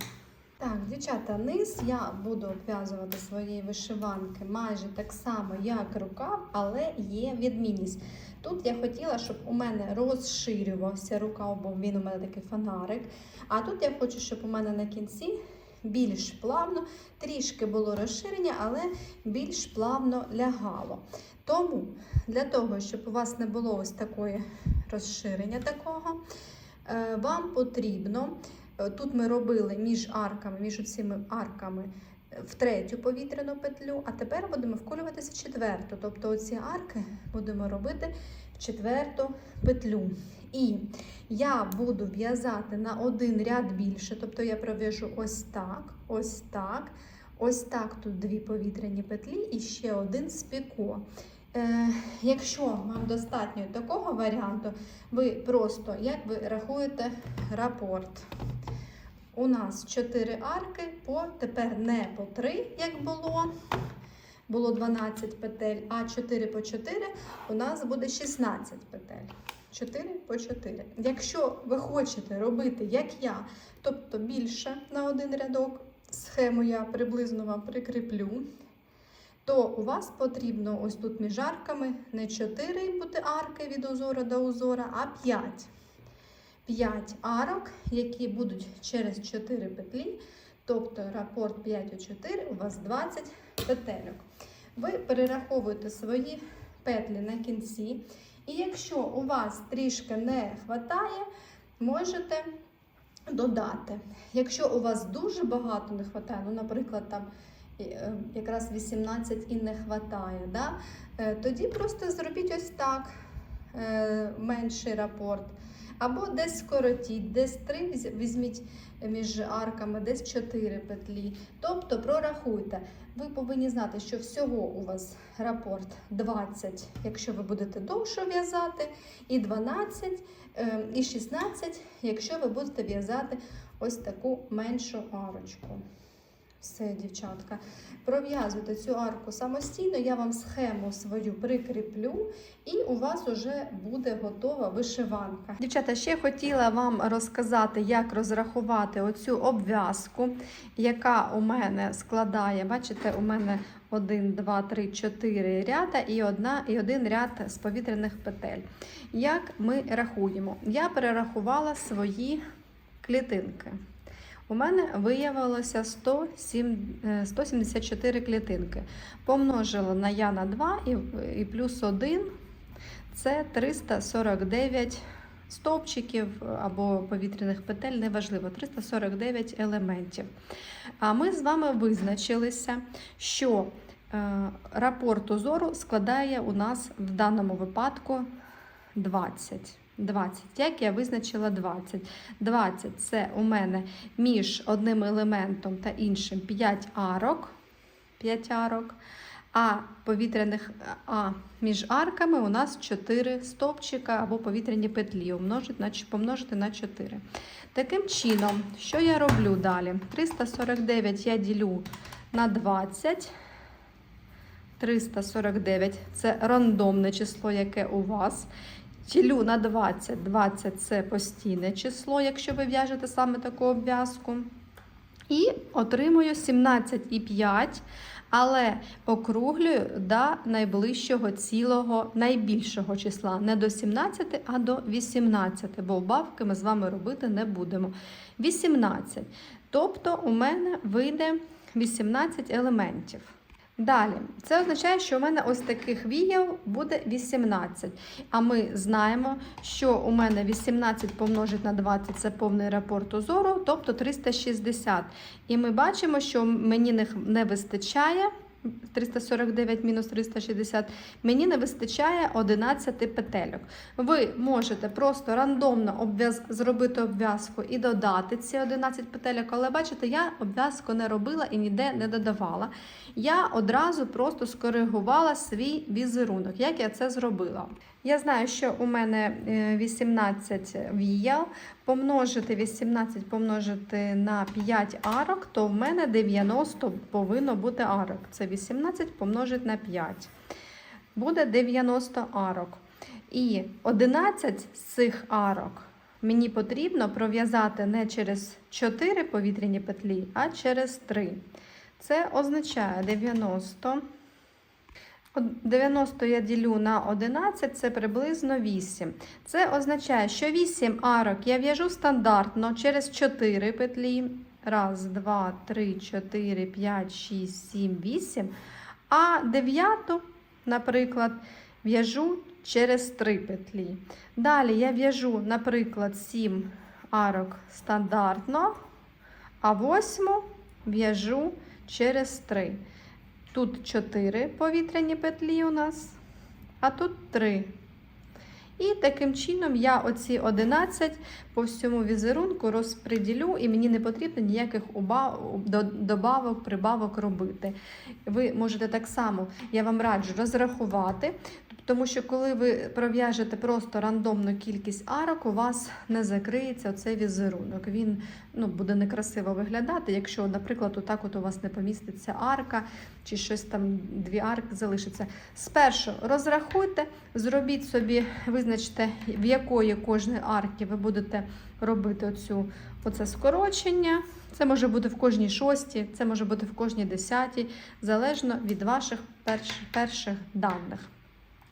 Так, дівчата, низ я буду обв'язувати своєї вишиванки майже так само, як рукав, але є відмінність. Тут я хотіла, щоб у мене розширювався рукав, бо він у мене такий фонарик. А тут я хочу, щоб у мене на кінці більш плавно, трішки було розширення, але більш плавно лягало. Тому для того, щоб у вас не було ось такої розширення такого, вам потрібно, тут ми робили між цими арками в третю повітряну петлю, а тепер будемо вколюватися в четверту. Тобто оці арки будемо робити в четверту петлю. І я буду в'язати на один ряд більше, тобто я пров'яжу ось так, ось так, ось так, тут дві повітряні петлі і ще один спіко. Якщо вам достатньо такого варіанту, ви просто, як ви рахуєте, рапорт. У нас 4 арки, тепер не по 3, як було 12 петель, а 4 по 4 у нас буде 16 петель. 4 по 4. Якщо ви хочете робити, як я, тобто більше на один рядок, схему я приблизно вам прикріплю, то у вас потрібно ось тут між арками не 4 буде арки від узора до узора, а 5. 5 арок, які будуть через 4 петлі, тобто рапорт 5 у 4, у вас 20 петельок. Ви перераховуєте свої петлі на кінці, і якщо у вас трішки не вистачає, можете додати. Якщо у вас дуже багато не вистачає, наприклад, там якраз 18 і не вистачає, да? Тоді просто зробіть ось так, менший рапорт. Або десь скоротіть, десь 3 візьміть між арками, десь 4 петлі. Тобто прорахуйте. Ви повинні знати, що всього у вас рапорт 20, якщо ви будете довше в'язати, і 12, і 16, якщо ви будете в'язати ось таку меншу арочку. Все, дівчатка, пров'язуйте цю арку самостійно, я вам схему свою прикріплю, і у вас вже буде готова вишиванка. Дівчата, ще хотіла вам розказати, як розрахувати оцю обв'язку, яка у мене складає, бачите, у мене 1, 2, 3, 4 ряда і один ряд з повітряних петель. Як ми рахуємо? Я перерахувала свої клітинки. У мене виявилося 174 клітинки. Помножила я на 2 і плюс 1 – це 349 стовпчиків або повітряних петель, неважливо, 349 елементів. А ми з вами визначилися, що рапорт узору складає у нас в даному випадку 20. Як я визначила 20? 20 – це у мене між одним елементом та іншим 5 арок, а між арками у нас 4 стовпчика або повітряні петлі, помножити на 4. Таким чином, що я роблю далі? 349 я ділю на 20. 349 – це рандомне число, яке у вас. Ділю на 20. 20 – це постійне число, якщо ви в'яжете саме таку обв'язку. І отримую 17,5, але округлюю до найближчого цілого, найбільшого числа. Не до 17, а до 18, бо бавки ми з вами робити не будемо. 18. Тобто у мене вийде 18 елементів. Далі, це означає, що у мене ось таких віял буде 18. А ми знаємо, що у мене 18 помножити на 20 – це повний рапорт узору, тобто 360. І ми бачимо, що мені не вистачає 349 мінус 360, мені не вистачає 11 петельок. Ви можете просто рандомно зробити обв'язку і додати ці 11 петельок, але бачите, я обв'язку не робила і ніде не додавала. Я одразу просто скоригувала свій візерунок, як я це зробила. Я знаю, що у мене 18 віял, помножити 18 помножити на 5 арок, то в мене 90 повинно бути арок. Це 18 помножити на 5. Буде 90 арок. І 11 з цих арок мені потрібно пров'язати не через 4 повітряні петлі, а через 3. Це означає 90 я ділю на 11, це приблизно 8. Це означає, що 8 арок я в'яжу стандартно через 4 петлі. 1, 2, 3, 4, 5, 6, 7, 8. А 9, наприклад, в'яжу через 3 петлі. Далі я в'яжу, наприклад, 7 арок стандартно, а 8 в'яжу через 3. Тут 4 повітряні петлі у нас, а тут 3. І таким чином я оці 11 по всьому візерунку розподілю, і мені не потрібно ніяких добавок, прибавок робити. Ви можете так само, я вам раджу розрахувати, тому що коли ви пров'яжете просто рандомну кількість арок, у вас не закриється оцей візерунок. Він буде некрасиво виглядати, якщо, наприклад, отак у вас не поміститься арка, чи щось там, 2 арки залишиться. Спершу розрахуйте, зробіть собі, визначте, в якої кожної арки ви будете робити оце скорочення. Це може бути в кожній 6, це може бути в кожній 10, залежно від ваших перших даних.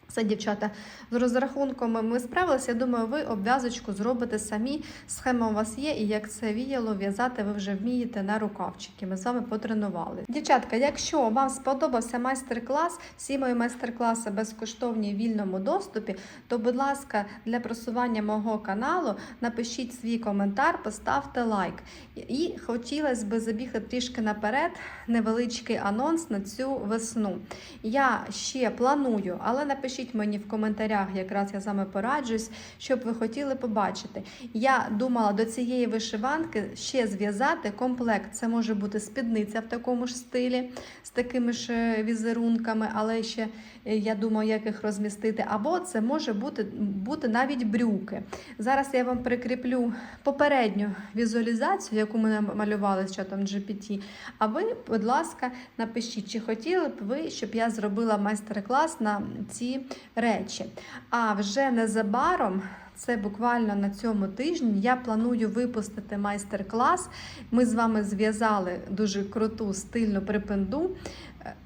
Все, дівчата, з розрахунками ми справилися. Я думаю, ви обв'язочку зробите самі. Схема у вас є, і як це віяло в'язати ви вже вмієте на рукавчики. Ми з вами потренували. Дівчатка, якщо вам сподобався майстер-клас, всі мої майстер-класи безкоштовні в вільному доступі, то, будь ласка, для просування мого каналу напишіть свій коментар, поставте лайк. І хотілося б забігти трішки наперед, невеличкий анонс на цю весну. Я ще планую, але напишіть мені в коментарях, якраз я з вами пораджусь, що б ви хотіли побачити. Я думала до цієї вишиванки ще зв'язати комплект. Це може бути спідниця в такому ж стилі, з такими ж візерунками, але ще я думаю, як їх розмістити. Або це може бути навіть брюки. Зараз я вам прикріплю попередню візуалізацію, яку ми малювали з чатом GPT. А ви, будь ласка, напишіть, чи хотіли б ви, щоб я зробила майстер-клас на ці речі. А вже незабаром, це буквально на цьому тижні, я планую випустити майстер-клас. Ми з вами зв'язали дуже круту стильну припинду.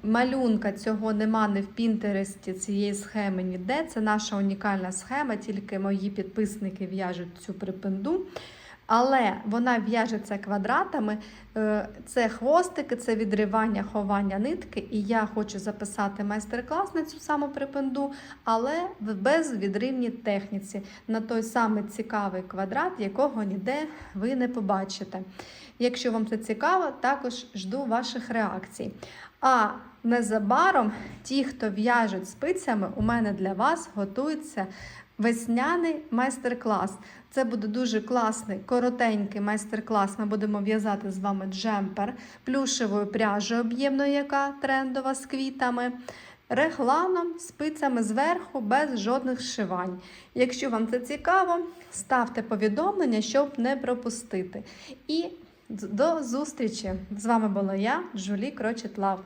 Малюнка цього нема ні в Пінтересті, цієї схеми ніде. Це наша унікальна схема, тільки мої підписники в'яжуть цю припинду. Але вона в'яжеться квадратами, це хвостики, це відривання, ховання нитки. І я хочу записати майстер-клас на цю саму припинду, але в безвідривній техніці, на той самий цікавий квадрат, якого ніде ви не побачите. Якщо вам це цікаво, також жду ваших реакцій. А незабаром ті, хто в'яжуть спицями, у мене для вас готується весняний майстер-клас. Це буде дуже класний, коротенький майстер-клас. Ми будемо в'язати з вами джемпер плюшевою пряжею об'ємною, яка трендова, з квітами, регланом, спицями зверху, без жодних зшивань. Якщо вам це цікаво, ставте повідомлення, щоб не пропустити. І до зустрічі! З вами була я, Жулі Крочет Лав.